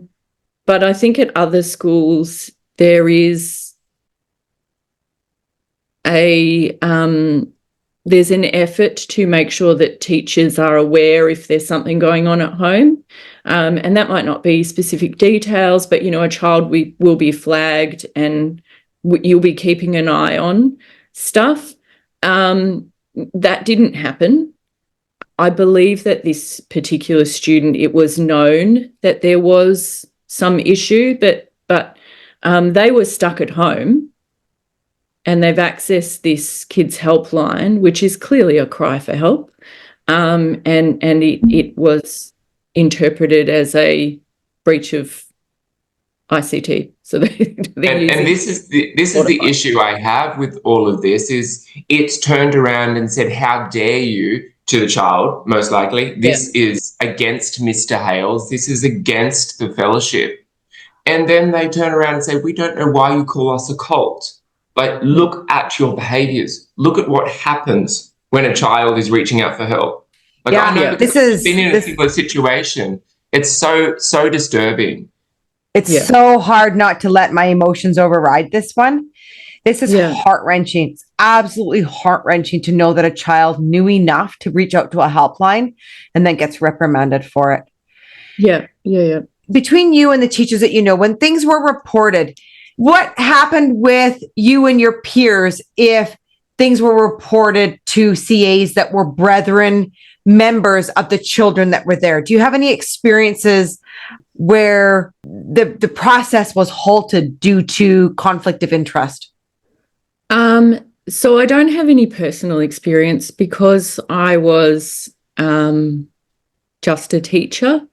I think at other schools there is there's an effort to make sure that teachers are aware if there's something going on at home, and that might not be specific details, but a child will be flagged and you'll be keeping an eye on stuff. That didn't happen. I believe that this particular student, it was known that there was some issue, but they were stuck at home, and they've accessed this kids' helpline, which is clearly a cry for help, and it was interpreted as a breach of ICT. So and this is the issue I have with all of this is it's turned around and said, "How dare you?" to the child, most likely. This is against Mr. Hales. This is against the fellowship. And then they turn around and say, "We don't know why you call us a cult." Like, look at your behaviors. Look at what happens when a child is reaching out for help. Like, I know because I've been in a similar situation. It's so disturbing. It's so hard not to let my emotions override this one. This is heart-wrenching. It's absolutely heart-wrenching to know that a child knew enough to reach out to a helpline and then gets reprimanded for it. Yeah. Between you and the teachers that you know, when things were reported, what happened with you and your peers if things were reported to CAs that were brethren members of the children that were there? Do you have any experiences where the process was halted due to conflict of interest? So I don't have any personal experience because I was just a teacher.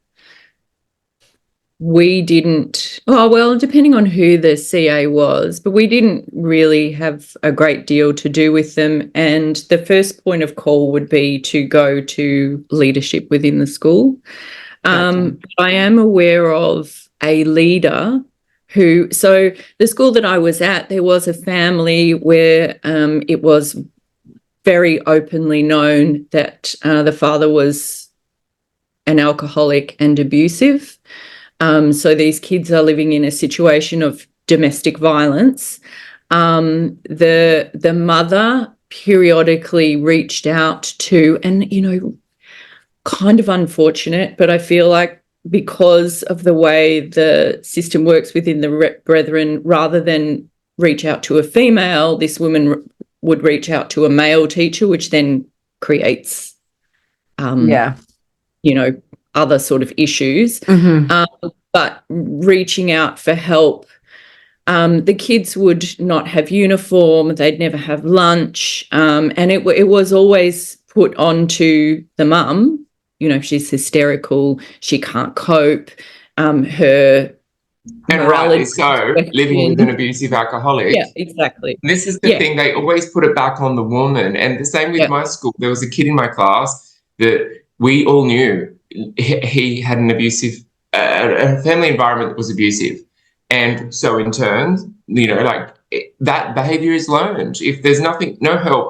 We didn't, depending on who the CA was, but we didn't really have a great deal to do with them. And the first point of call would be to go to leadership within the school. I am aware of a leader so the school that I was at, there was a family where it was very openly known that the father was an alcoholic and abusive. So these kids are living in a situation of domestic violence. The mother periodically reached out to, and, kind of unfortunate, but I feel like because of the way the system works within the brethren, rather than reach out to a female, this woman would reach out to a male teacher, which then creates, other sort of issues. But reaching out for help, the kids would not have uniform, they'd never have lunch, and it was always put onto the mum. She's hysterical, she can't cope, her and rightly so, living with an abusive alcoholic. Yeah, exactly. This is the thing, they always put it back on the woman. And the same with my school. There was a kid in my class that we all knew he had an abusive, a family environment that was abusive. And so in turn, that behavior is learned. If there's no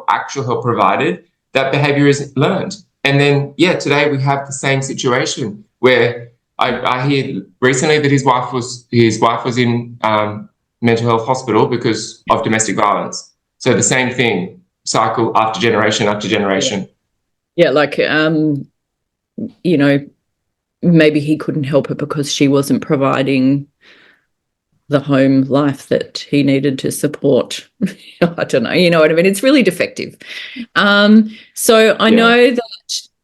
actual help provided, that behavior is learned. And then, today we have the same situation where I hear recently that his wife was in mental health hospital because of domestic violence. So the same thing, cycle after generation after generation. Yeah, maybe he couldn't help her because she wasn't providing the home life that he needed to support. I don't know, you know what I mean? It's really defective. So I know that,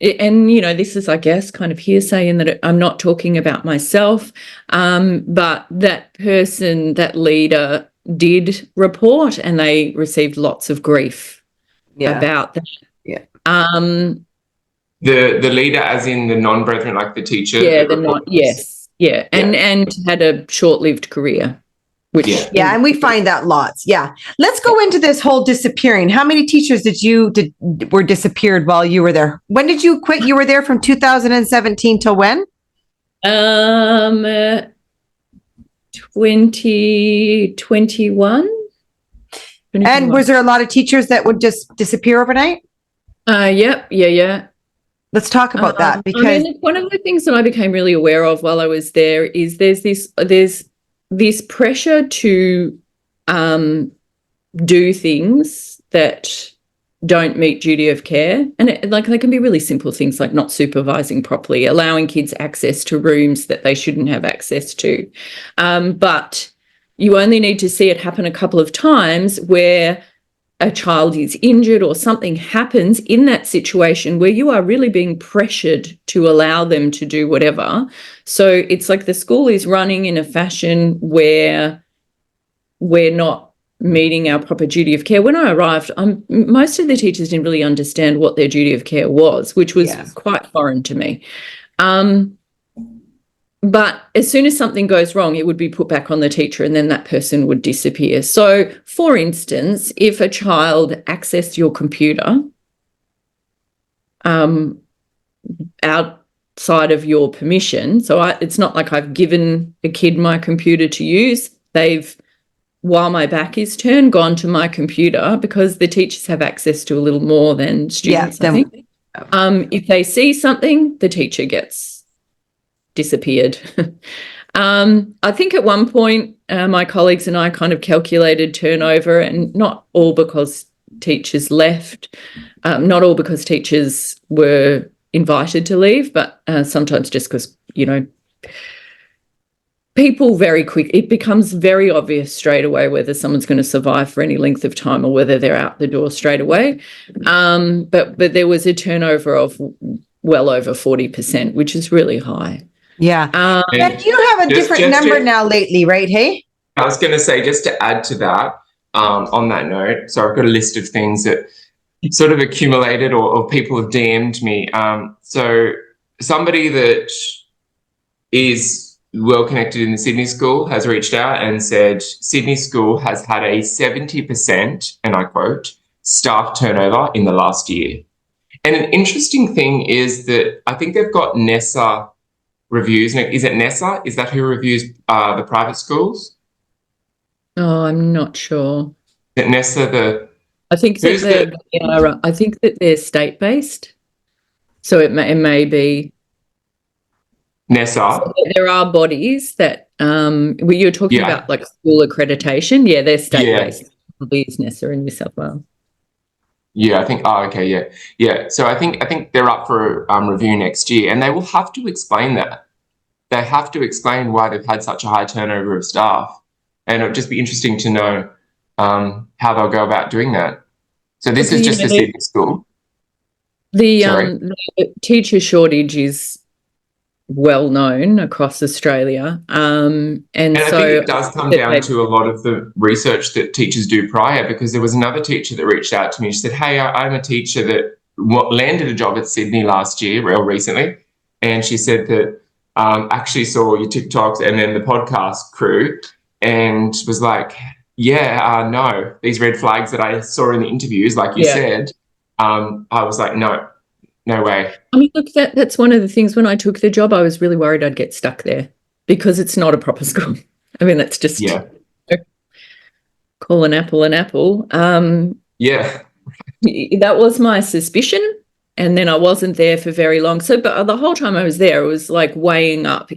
and, this is, I guess, kind of hearsay in that I'm not talking about myself, but that person, that leader did report and they received lots of grief about that. Yeah. The leader, as in the non-brethren, like the teacher? Yeah, and had a short-lived career. And we find that lots. Yeah. Let's go into this whole disappearing. How many teachers were disappeared while you were there? When did you quit? You were there from 2017 till when? 2021. And was there a lot of teachers that would just disappear overnight? Yeah. Let's talk about that, because one of the things that I became really aware of while I was there is there's this pressure to do things that don't meet duty of care, and they can be really simple things like not supervising properly, allowing kids access to rooms that they shouldn't have access to, but you only need to see it happen a couple of times where a child is injured or something happens in that situation where you are really being pressured to allow them to do whatever. So it's like the school is running in a fashion where we're not meeting our proper duty of care. When I arrived, most of the teachers didn't really understand what their duty of care was, which was quite foreign to me. But as soon as something goes wrong, it would be put back on the teacher and then that person would disappear. So, for instance, if a child accessed your computer outside of your permission, so it's not like I've given a kid my computer to use. They've, while my back is turned, gone to my computer, because the teachers have access to a little more than students, I think. If they see something, the teacher gets disappeared. I think at one point my colleagues and I kind of calculated turnover, and not all because teachers left, not all because teachers were invited to leave, but sometimes just because, people very quick, it becomes very obvious straight away whether someone's going to survive for any length of time or whether they're out the door straight away. But there was a turnover of well over 40%, which is really high. Yeah. But you have a different number now lately, right? Hey? I was going to say, just to add to that, on that note, so I've got a list of things that sort of accumulated or people have DM'd me. So somebody that is well connected in the Sydney school has reached out and said Sydney school has had a 70%, and I quote, staff turnover in the last year. And an interesting thing is that I think they've got NESA reviews. Is it NESA? Is that who reviews the private schools? Oh, I'm not sure. Is it NESA I think that they're state-based, so it may be NESA. So there are bodies that you're talking about, like school accreditation. Yeah, they're state-based. Probably is NESA in New South Wales. Yeah, I think. Oh, okay, yeah. So I think they're up for review next year, and they will have to explain that. They have to explain why they've had such a high turnover of staff, and it'll just be interesting to know how they'll go about doing that. So this is just a Sydney school. The teacher shortage is well known across Australia, and so I think it does come down to a lot of the research that teachers do prior, because there was another teacher that reached out to me. She said, hey, I'm a teacher that landed a job at Sydney last year, real recently, and she said that actually saw your TikToks and then the podcast crew and was like, no, these red flags that I saw in the interviews, like you said, I was like, no way. I mean, look, that's one of the things. When I took the job, I was really worried I'd get stuck there because it's not a proper school. I mean, that's just call an apple an apple. That was my suspicion, and then I wasn't there for very long. So, but the whole time I was there, it was like weighing up: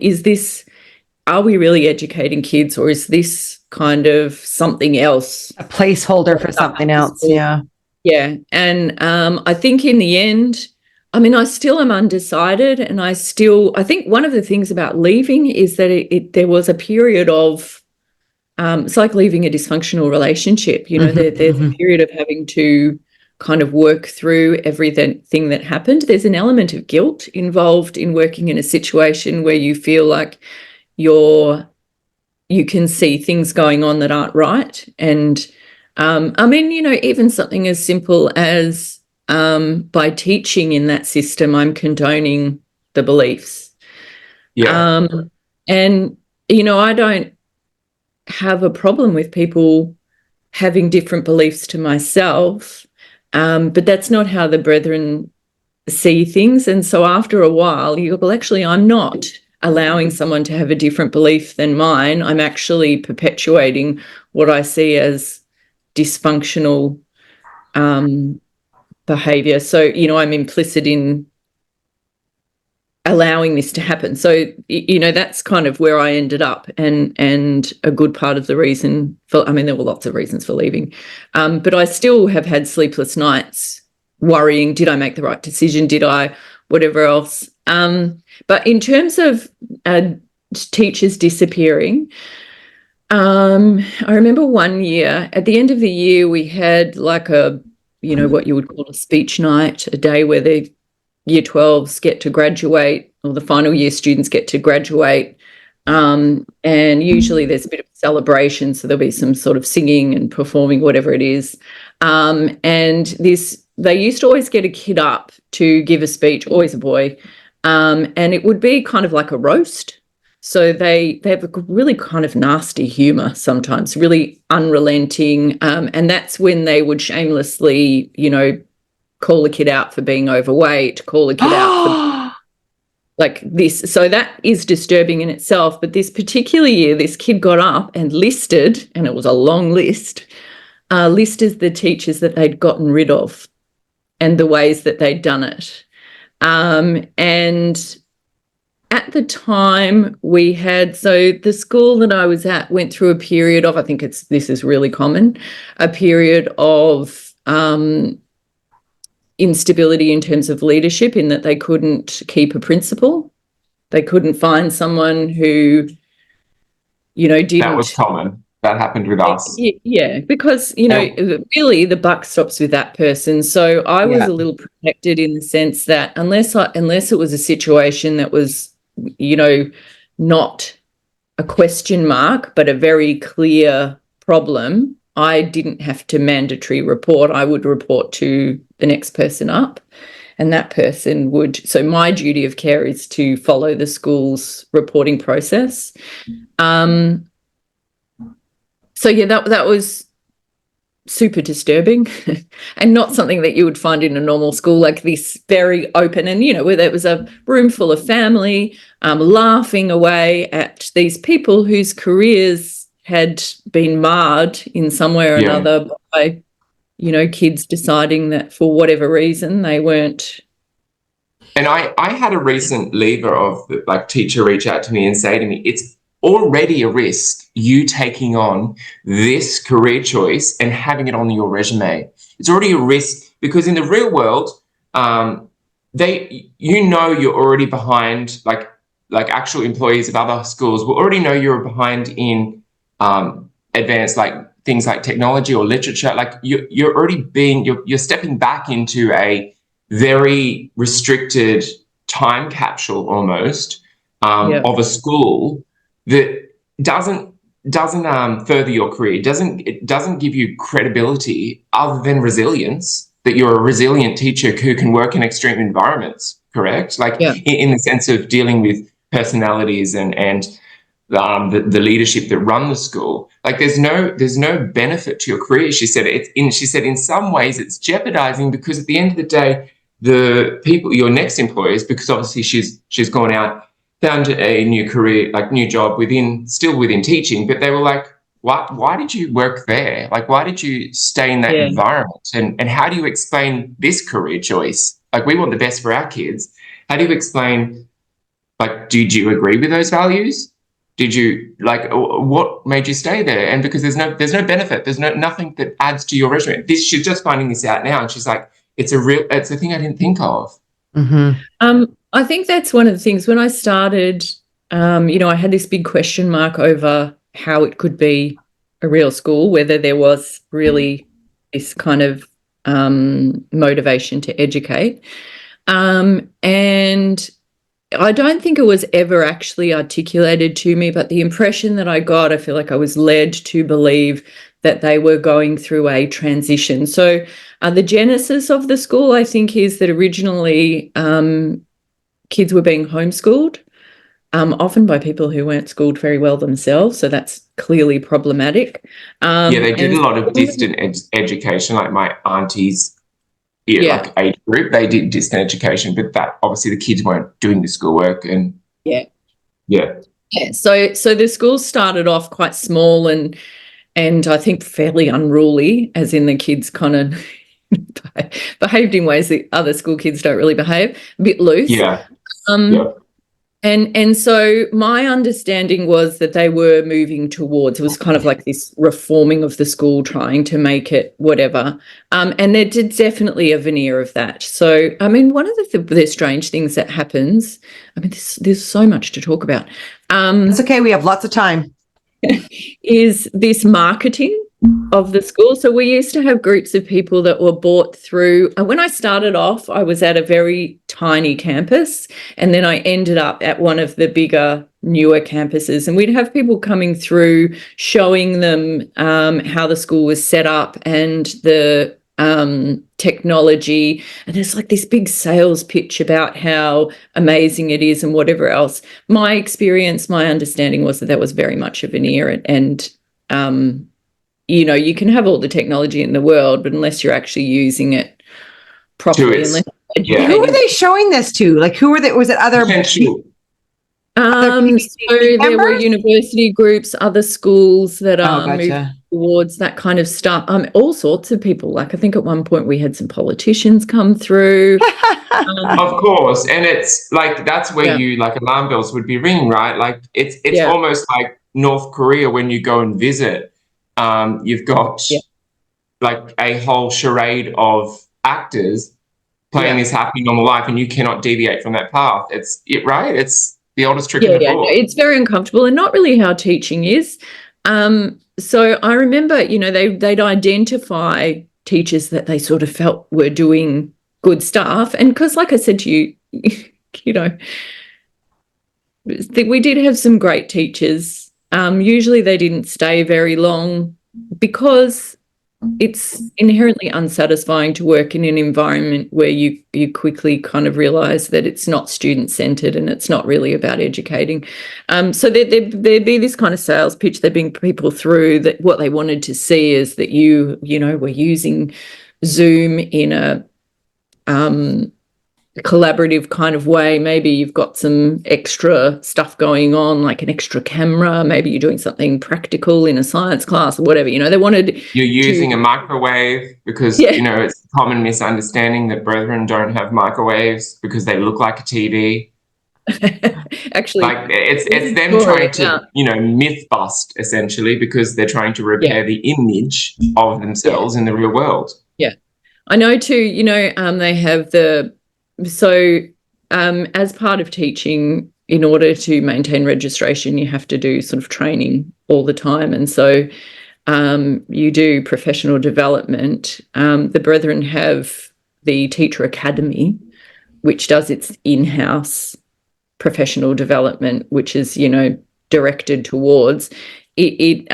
are we really educating kids, or is this kind of something else? A placeholder for something else. Yeah. Yeah, and I think in the end, I mean, I still am undecided, and I think one of the things about leaving is that there was a period of, it's like leaving a dysfunctional relationship, there's a period of having to kind of work through everything that happened. There's an element of guilt involved in working in a situation where you feel like you can see things going on that aren't right. And I mean, even something as simple as by teaching in that system, I'm condoning the beliefs. Yeah. And, I don't have a problem with people having different beliefs to myself, but that's not how the brethren see things. And so after a while, you go, well, actually, I'm not allowing someone to have a different belief than mine. I'm actually perpetuating what I see as dysfunctional behavior. So, I'm implicit in allowing this to happen. So, that's kind of where I ended up, and a good part of the reason for, there were lots of reasons for leaving, but I still have had sleepless nights worrying, did I make the right decision? Did I, whatever else? But in terms of teachers disappearing, I remember one year, at the end of the year, we had like what you would call a speech night, a day where the year 12s get to graduate, or the final year students get to graduate. And usually there's a bit of celebration, so there'll be some sort of singing and performing, whatever it is. They used to always get a kid up to give a speech, always a boy, and it would be kind of like a roast. So they have a really kind of nasty humour sometimes, really unrelenting, and that's when they would shamelessly, call a kid out for being overweight, call a kid out for like this. So that is disturbing in itself. But this particular year, this kid got up and listed, and it was a long list, listed the teachers that they'd gotten rid of and the ways that they'd done it. And at the time the school that I was at went through a period of, I think this is really common, a period of instability in terms of leadership, in that they couldn't keep a principal. They couldn't find someone who, didn't. That was common. That happened with us. Yeah, because, really the buck stops with that person. So I was a little protected in the sense that unless it was a situation that was, not a question mark, but a very clear problem, I didn't have to mandatory report. I would report to the next person up, and that person would. So my duty of care is to follow the school's reporting process. So yeah, that was super disturbing and not something that you would find in a normal school, like this very open and, where there was a room full of family laughing away at these people whose careers had been marred in some way or another by, kids deciding that for whatever reason they weren't. And I had a recent leaver of teacher reach out to me and say to me, it's already a risk you taking on this career choice and having it on your resume. It's already a risk because in the real world, you're already behind, like actual employees of other schools will already know you're behind in advanced things like technology or literature. Like you're already you're stepping back into a very restricted time capsule almost of a school that doesn't further your career. It doesn't give you credibility other than resilience, that you're a resilient teacher who can work in extreme environments, correct? In the sense of dealing with personalities and the leadership that run the school. There's no benefit to your career. She said in some ways it's jeopardizing, because at the end of the day, the people, your next employers, because obviously she's gone out, found a new career, new job still within teaching, but they were like, why did you work there? Why did you stay in that environment? And how do you explain this career choice? We want the best for our kids. How do you explain, did you agree with those values? Did you, what made you stay there? And because there's no benefit, there's nothing that adds to your resume. She's just finding this out now, and she's like, it's a thing I didn't think of. Mm-hmm. I think that's one of the things when I started, I had this big question mark over how it could be a real school, whether there was really this kind of motivation to educate. And I don't think it was ever actually articulated to me, but the impression that I got, I feel like I was led to believe that they were going through a transition. So the genesis of the school, I think, is that originally kids were being homeschooled, often by people who weren't schooled very well themselves. So that's clearly problematic. They did a lot of distant education, like my auntie's age group. They did distant education, but that obviously the kids weren't doing the schoolwork. And So the school started off quite small and I think fairly unruly, as in the kids kind of behaved in ways that other school kids don't really behave, a bit loose. And so my understanding was that they were moving towards, it was kind of like this reforming of the school, trying to make it whatever. And there did definitely a veneer of that. So, I mean, one of the strange things that happens, I mean, there's so much to talk about. It's okay. We have lots of time. is this marketing of the school. So we used to have groups of people that were bought through. And when I started off, I was at a very tiny campus, and then I ended up at one of the bigger, newer campuses. And we'd have people coming through, showing them how the school was set up and the technology. And there's like this big sales pitch about how amazing it is and whatever else. My experience, my understanding was that that was very much a veneer, and you know, you can have all the technology in the world, but unless you're actually using it properly, Who were they showing this to? Like, who were they? Was it other Potential. So there were university groups, other schools that are moving towards that kind of stuff. All sorts of people. Like, I think at one point we had some politicians come through. Of course, and it's like that's where you like alarm bells would be ringing, right? Like it's almost like North Korea when you go and visit. You've got like a whole charade of actors playing this happy normal life, and you cannot deviate from that path. It's the oldest trick in the book. It's very uncomfortable and not really how teaching is. So I remember, you know, they'd identify teachers that they sort of felt were doing good stuff. And because, like I said to you, you know, we did have some great teachers. Usually they didn't stay very long because it's inherently unsatisfying to work in an environment where you quickly kind of realise that it's not student-centred and it's not really about educating. So there'd be this kind of sales pitch. They'd bring people through that what they wanted to see is that you know, were using Zoom in a collaborative kind of way. Maybe you've got some extra stuff going on, like an extra camera. Maybe you're doing something practical in a science class or whatever. You know, they wanted you're using a microwave because you know it's a common misunderstanding that brethren don't have microwaves because they look like a TV. Actually, like it's them trying to you know myth bust essentially because they're trying to repair the image of themselves in the real world. Yeah, I know too. You know, they have the. So as part of teaching, in order to maintain registration, you have to do sort of training all the time. And so you do professional development. The Brethren have the Teacher Academy, which does its in-house professional development, which is, you know, directed towards it.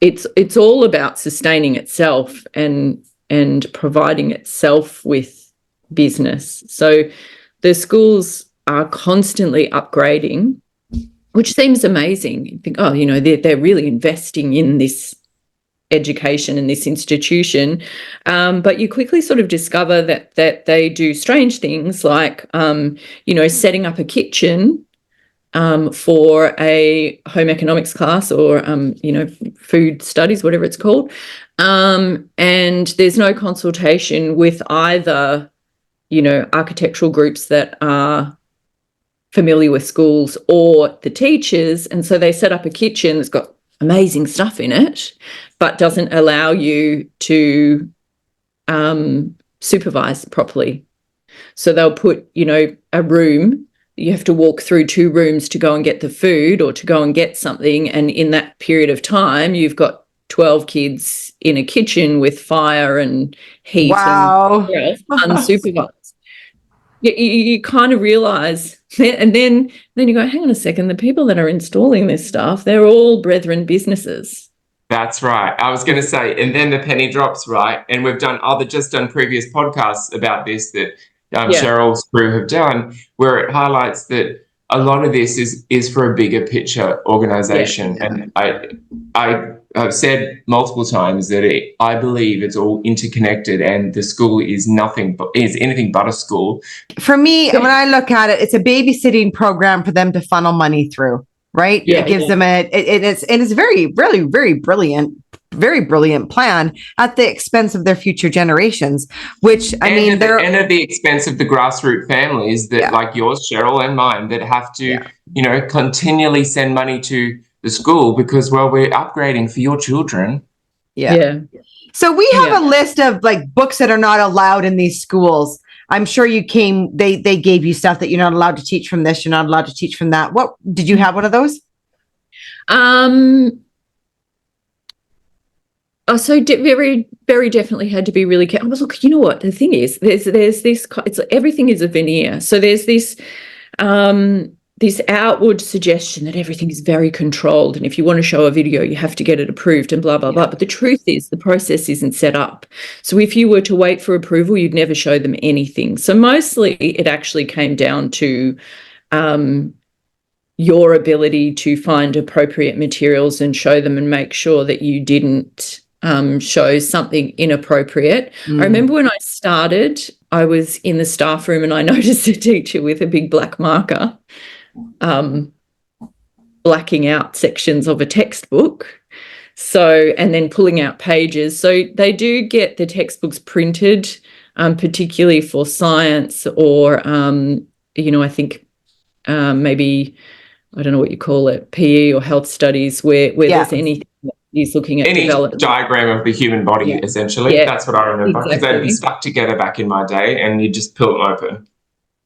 It's all about sustaining itself and providing itself with business. So the schools are constantly upgrading, which seems amazing. You think, oh, you know, they're really investing in this education and this institution, but you quickly sort of discover that they do strange things like, you know, setting up a kitchen for a home economics class or, you know, food studies, whatever it's called, and there's no consultation with either, you know, architectural groups that are familiar with schools or the teachers. And so they set up a kitchen that's got amazing stuff in it, but doesn't allow you to supervise properly. So they'll put, you know, a room, you have to walk through 2 rooms to go and get the food or to go and get something. And in that period of time, you've got 12 kids in a kitchen with fire and heat and unsupervised. You kind of realise, and then you go, hang on a second, the people that are installing this stuff, they're all Brethren businesses. That's right. I was going to say, and then the penny drops, right? And we've done previous podcasts about this that Cheryl's crew have done, where it highlights that a lot of this is for a bigger picture organisation. And I've said multiple times that I believe it's all interconnected, and the school is anything but a school. For me, when I look at it, it's a babysitting program for them to funnel money through, right? It gives them it's very, really, very brilliant plan at the expense of their future generations, which they're and at the expense of the grassroots families that like yours, Cheryl, and mine, that have to, you know, continually send money to the school because, well, we're upgrading for your children. So we have a list of like books that are not allowed in these schools. I'm sure they gave you stuff that you're not allowed to teach from this, you're not allowed to teach from that. What did you have one of those? Very, very definitely had to be really careful. Look, you know what? The thing is, there's this. It's everything is a veneer. So there's this this outward suggestion that everything is very controlled, and if you want to show a video, you have to get it approved and blah blah blah. But the truth is, the process isn't set up. So if you were to wait for approval, you'd never show them anything. So mostly, it actually came down to your ability to find appropriate materials and show them, and make sure that you didn't show something inappropriate. I remember when I started, I was in the staff room and I noticed a teacher with a big black marker blacking out sections of a textbook. So, and then pulling out pages. So they do get the textbooks printed, particularly for science or, I think maybe, I don't know what you call it, PE or health studies, where there's anything that is looking at any development. diagram of the human body, essentially. Yeah, that's what I remember, because they'd be stuck together back in my day and you just pull them open.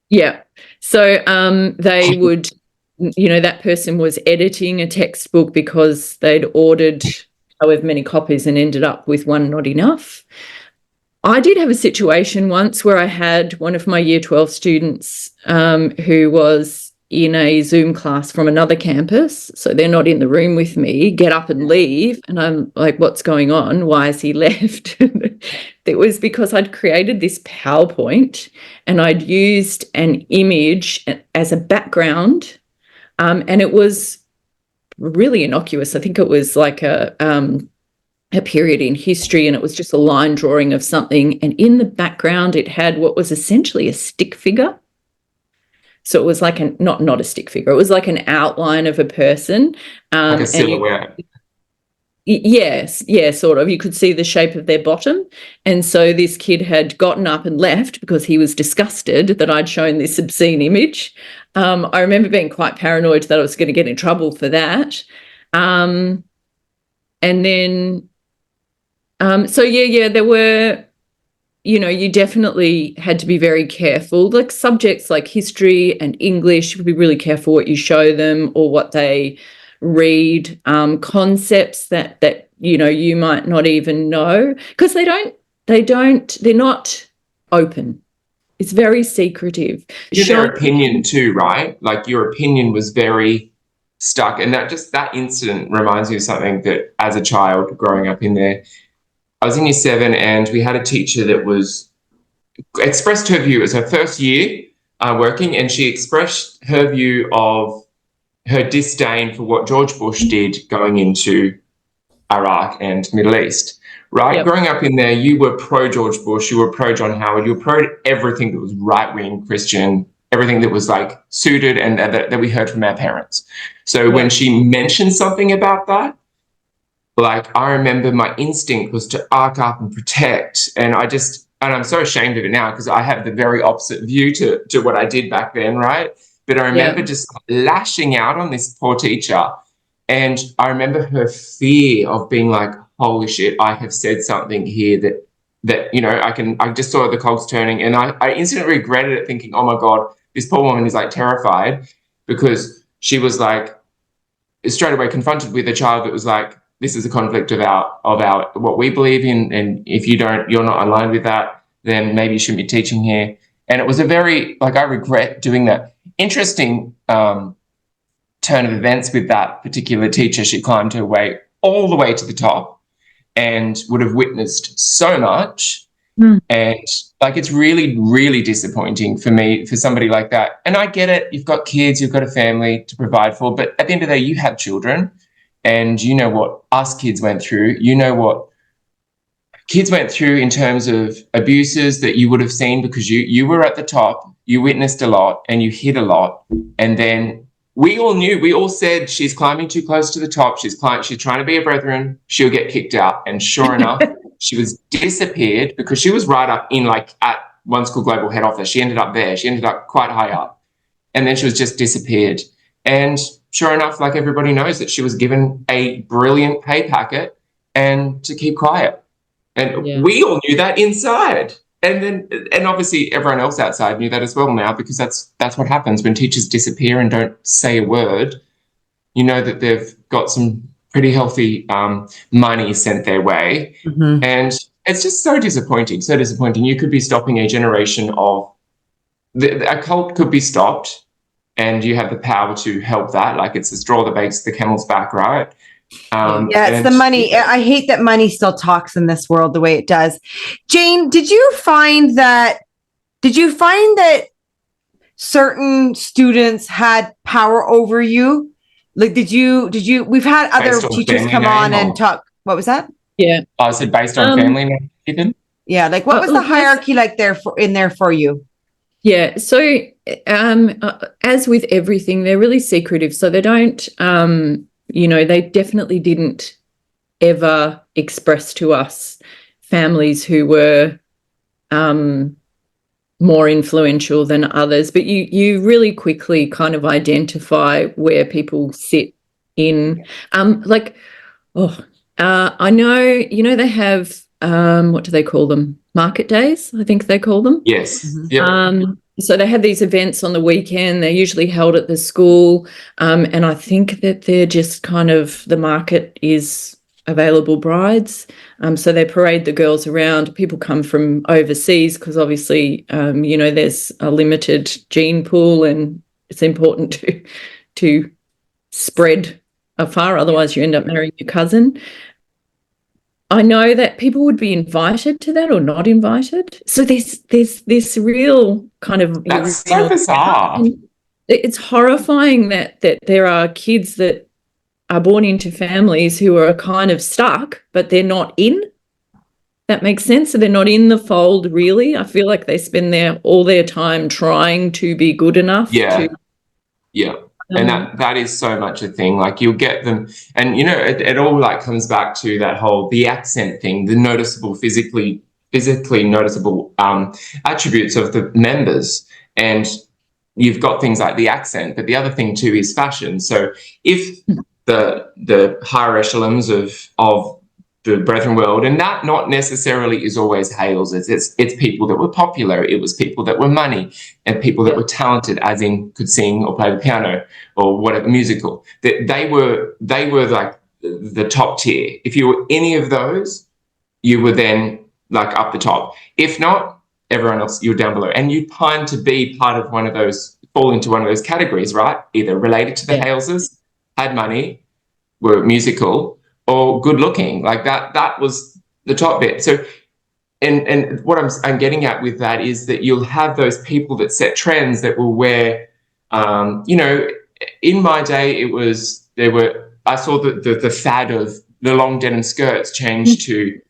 Yeah. So they would, that person was editing a textbook because they'd ordered however many copies and ended up with one not enough. I did have a situation once where I had one of my Year 12 students who was in a Zoom class from another campus, so they're not in the room with me, get up and leave. And I'm like, what's going on? Why has he left? It was because I'd created this PowerPoint and I'd used an image as a background, and it was really innocuous. I think it was like a period in history, and it was just a line drawing of something. And in the background, it had what was essentially a stick figure. So it was like not a stick figure. It was like an outline of a person. Like a silhouette. Yes, yeah, sort of. You could see the shape of their bottom. And so this kid had gotten up and left because he was disgusted that I'd shown this obscene image. I remember being quite paranoid that I was going to get in trouble for that. And then, there were, you definitely had to be very careful. Like subjects like history and English, you would be really careful what you show them or what they read, concepts that you might not even know, because they're not open. It's very secretive. Their opinion too, right? Like your opinion was very stuck, and that incident reminds me of something that as a child growing up in there, I was in Year 7 and we had a teacher that expressed her view. It was her first year working, and she expressed her view of her disdain for what George Bush did going into Iraq and Middle East, right? Yep. Growing up in there, you were pro-George Bush, you were pro-John Howard, you were pro everything that was right-wing Christian, everything that was like suited and that we heard from our parents. So when she mentioned something about that, like I remember my instinct was to arc up and protect, and I'm so ashamed of it now because I have the very opposite view to what I did back then, right? But I remember just lashing out on this poor teacher, and I remember her fear of being like, holy shit, I have said something here that I just saw the cogs turning, and I instantly regretted it, thinking, oh my God, this poor woman is like terrified, because she was like straight away confronted with a child that was like, this is a conflict of our what we believe in, and if you're not aligned with that, then maybe you shouldn't be teaching here. And it was a very, I regret doing that. Interesting turn of events with that particular teacher. She climbed her way all the way to the top and would have witnessed so much. And it's really, really disappointing for me, for somebody like that. And I get it. You've got kids, you've got a family to provide for, but at the end of the day, you have children. And you know what us kids went through. You know what kids went through in terms of abuses that you would have seen, because you were at the top, you witnessed a lot and you hid a lot. And then we all said, she's climbing too close to the top. She's trying to be a brethren. She'll get kicked out. And sure enough, she was disappeared, because she was right up in at OneSchool Global head office. She ended up there. She ended up quite high up. And then she was just disappeared. And sure enough, like everybody knows, that she was given a brilliant pay packet and to keep quiet. And we all knew that inside. And obviously everyone else outside knew that as well now, because that's what happens when teachers disappear and don't say a word. You know that got some pretty healthy money sent their way. Mm-hmm. And it's just so disappointing, so disappointing. You could be stopping a generation of, a cult could be stopped, and you have the power to help that. Like, it's the straw that breaks the camel's back, right? It's the money. I hate that money still talks in this world the way it does. Jane, did you find that certain students had power over you? Like, did you, we've had other teachers come on and talk. What was that? Yeah. I said based on family name, even? Yeah. Like, what was the hierarchy like there for you? Yeah. So, as with everything, they're really secretive. So they don't, they definitely didn't ever express to us families who were more influential than others, but you really quickly kind of identify where people sit in, I know, they have, what do they call them? Market days, I think they call them. Yes. Mm-hmm. Yeah. So they have these events on the weekend. They're usually held at the school. And I think that they're just kind of, the market is available brides. So they parade the girls around. People come from overseas because obviously, there's a limited gene pool, and it's important to spread afar. Otherwise, you end up marrying your cousin. I know that people would be invited to that or not invited. So there's this real kind of... That's so bizarre. It's horrifying that there are kids that are born into families who are kind of stuck, but they're not in. That makes sense. So they're not in the fold, really. I feel like they spend all their time trying to be good enough. Yeah. And that is so much a thing. Like, you'll get them, and it all like comes back to that whole, the accent thing, the noticeable physically noticeable attributes of the members. And you've got things like the accent, but the other thing too is fashion. So if the higher echelons of the Brethren world, and that not necessarily is always Hales. It's people that were popular. It was people that were money, and people that were talented, as in could sing or play the piano or whatever, musical. They were like the top tier. If you were any of those, you were then like up the top. If not, everyone else, you were down below, and you pine to be part of one of those, fall into one of those categories, right? Either related to the Haleses, had money, were musical, or good looking. Like that was the top bit. So, and what I'm getting at with that is that you'll have those people that set trends that will wear, in my day, I saw the fad of the long denim skirts change to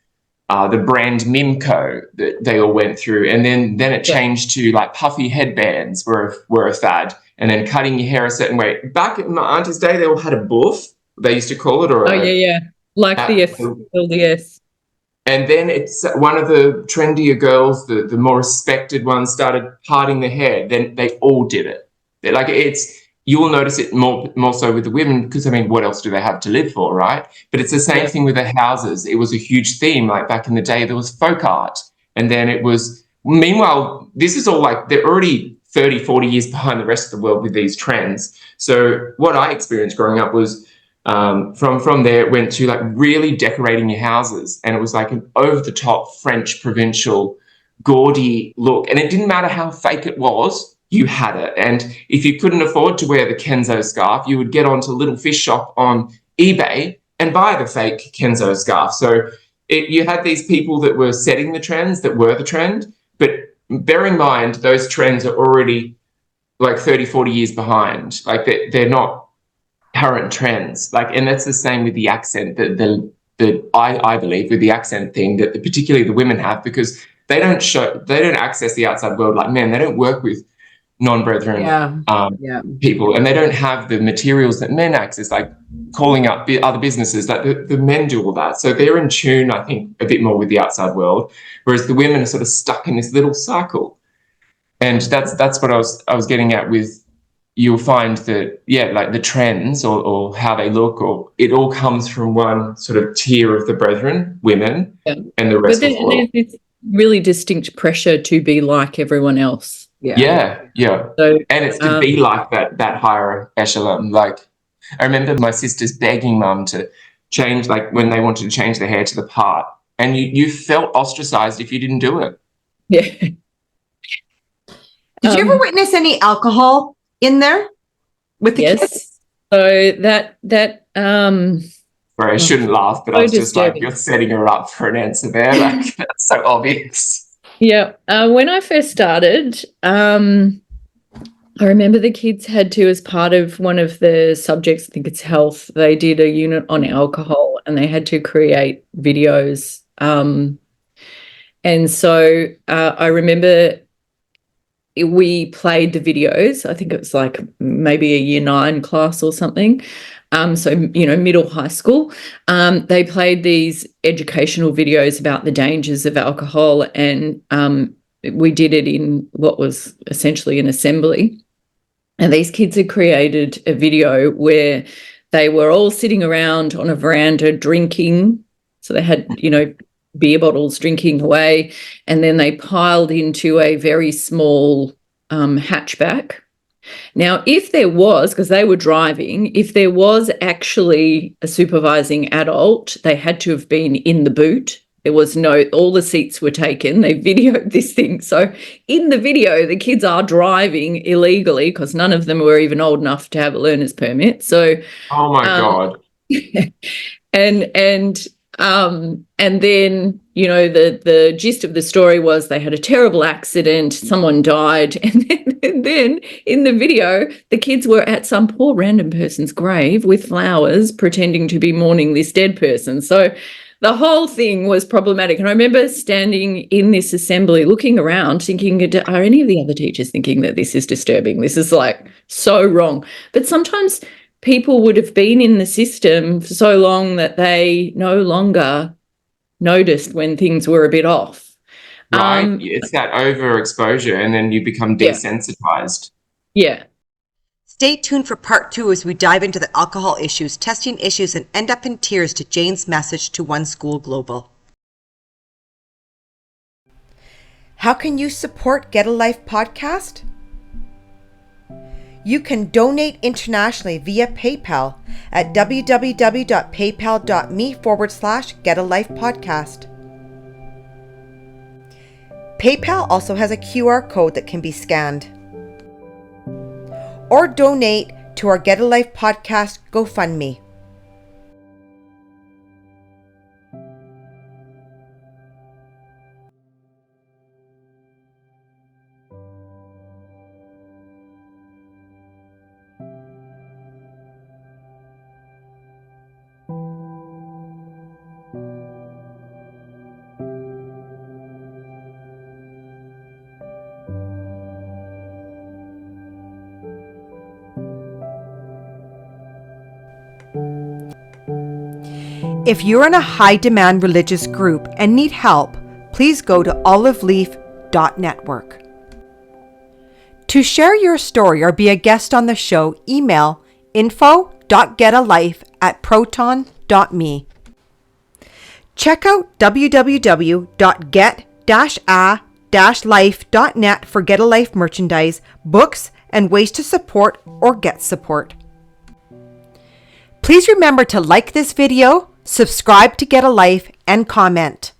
the brand Mimco that they all went through. And then it changed to like puffy headbands were a fad, and then cutting your hair a certain way. Back in my auntie's day, they all had a buff, they used to call it, or like the LDS. And then it's one of the trendier girls, the more respected ones, started parting their hair. Then they all did it. You will notice it more so with the women, because what else do they have to live for, right? But it's the same thing with the houses. It was a huge theme. Like back in the day, there was folk art, and then it was. Meanwhile, this is all like they're already 30, 40 years behind the rest of the world with these trends. So what I experienced growing up was. From there, it went to like really decorating your houses, and it was like an over-the-top French provincial, gaudy look. And it didn't matter how fake it was, you had it. And if you couldn't afford to wear the Kenzo scarf, you would get onto Little Fish Shop on eBay and buy the fake Kenzo scarf. So you had these people that were setting the trends, that were the trend, but bear in mind those trends are already like 30, 40 years behind. Like they're not current trends, and that's the same with the accent that I believe with the accent thing that particularly the women have, because they don't access the outside world like men. They don't work with non-brethren people, and they don't have the materials that men access, like calling up other businesses. Like the men do all that, so they're in tune, I think, a bit more with the outside world, whereas the women are sort of stuck in this little cycle. And that's what I was getting at with. You'll find that, like the trends or how they look, or it all comes from one sort of tier of the brethren, women, and the rest of the world. There's this really distinct pressure to be like everyone else. Yeah. So, and it's to be like that higher echelon. Like, I remember my sisters begging mum to change, like when they wanted to change their hair to the part, and you felt ostracized if you didn't do it. Yeah. Did you ever witness any alcohol in there with the kids? So that Sorry, I shouldn't laugh, but so I was just disturbing. like, you're setting her up for an answer there. Like, that's so obvious. Yeah. When I first started, I remember the kids had to, as part of one of the subjects, I think it's health, they did a unit on alcohol and they had to create videos. And so I remember we played the videos. I think it was like maybe a year 9 class or something. So, middle high school. They played these educational videos about the dangers of alcohol, and we did it in what was essentially an assembly. And these kids had created a video where they were all sitting around on a veranda drinking. So they had, beer bottles drinking away, and then they piled into a very small hatchback. Now, if there was, because they were driving, if there was actually a supervising adult, they had to have been in the boot. There was all the seats were taken. They videoed this thing. So in the video, the kids are driving illegally because none of them were even old enough to have a learner's permit. So, oh my God. and then, the gist of the story was they had a terrible accident, someone died, and then in the video, the kids were at some poor random person's grave with flowers pretending to be mourning this dead person. So the whole thing was problematic. And I remember standing in this assembly looking around thinking, are any of the other teachers thinking that this is disturbing? This is like so wrong. But sometimes people would have been in the system for so long that they no longer noticed when things were a bit off. Right. It's that overexposure, and then you become desensitized. Yeah. Stay tuned for part 2 as we dive into the alcohol issues, testing issues, and end up in tears to Jane's message to OneSchool Global. How can you support Get a Life podcast? You can donate internationally via PayPal at www.paypal.me/getalifepodcast. PayPal also has a QR code that can be scanned. Or donate to our Get a Life podcast GoFundMe. If you're in a high-demand religious group and need help, please go to oliveleaf.network. To share your story or be a guest on the show, email info.getalife@proton.me. Check out www.get-a-life.net for Get a Life merchandise, books, and ways to support or get support. Please remember to like this video, subscribe to Get a Life, and comment.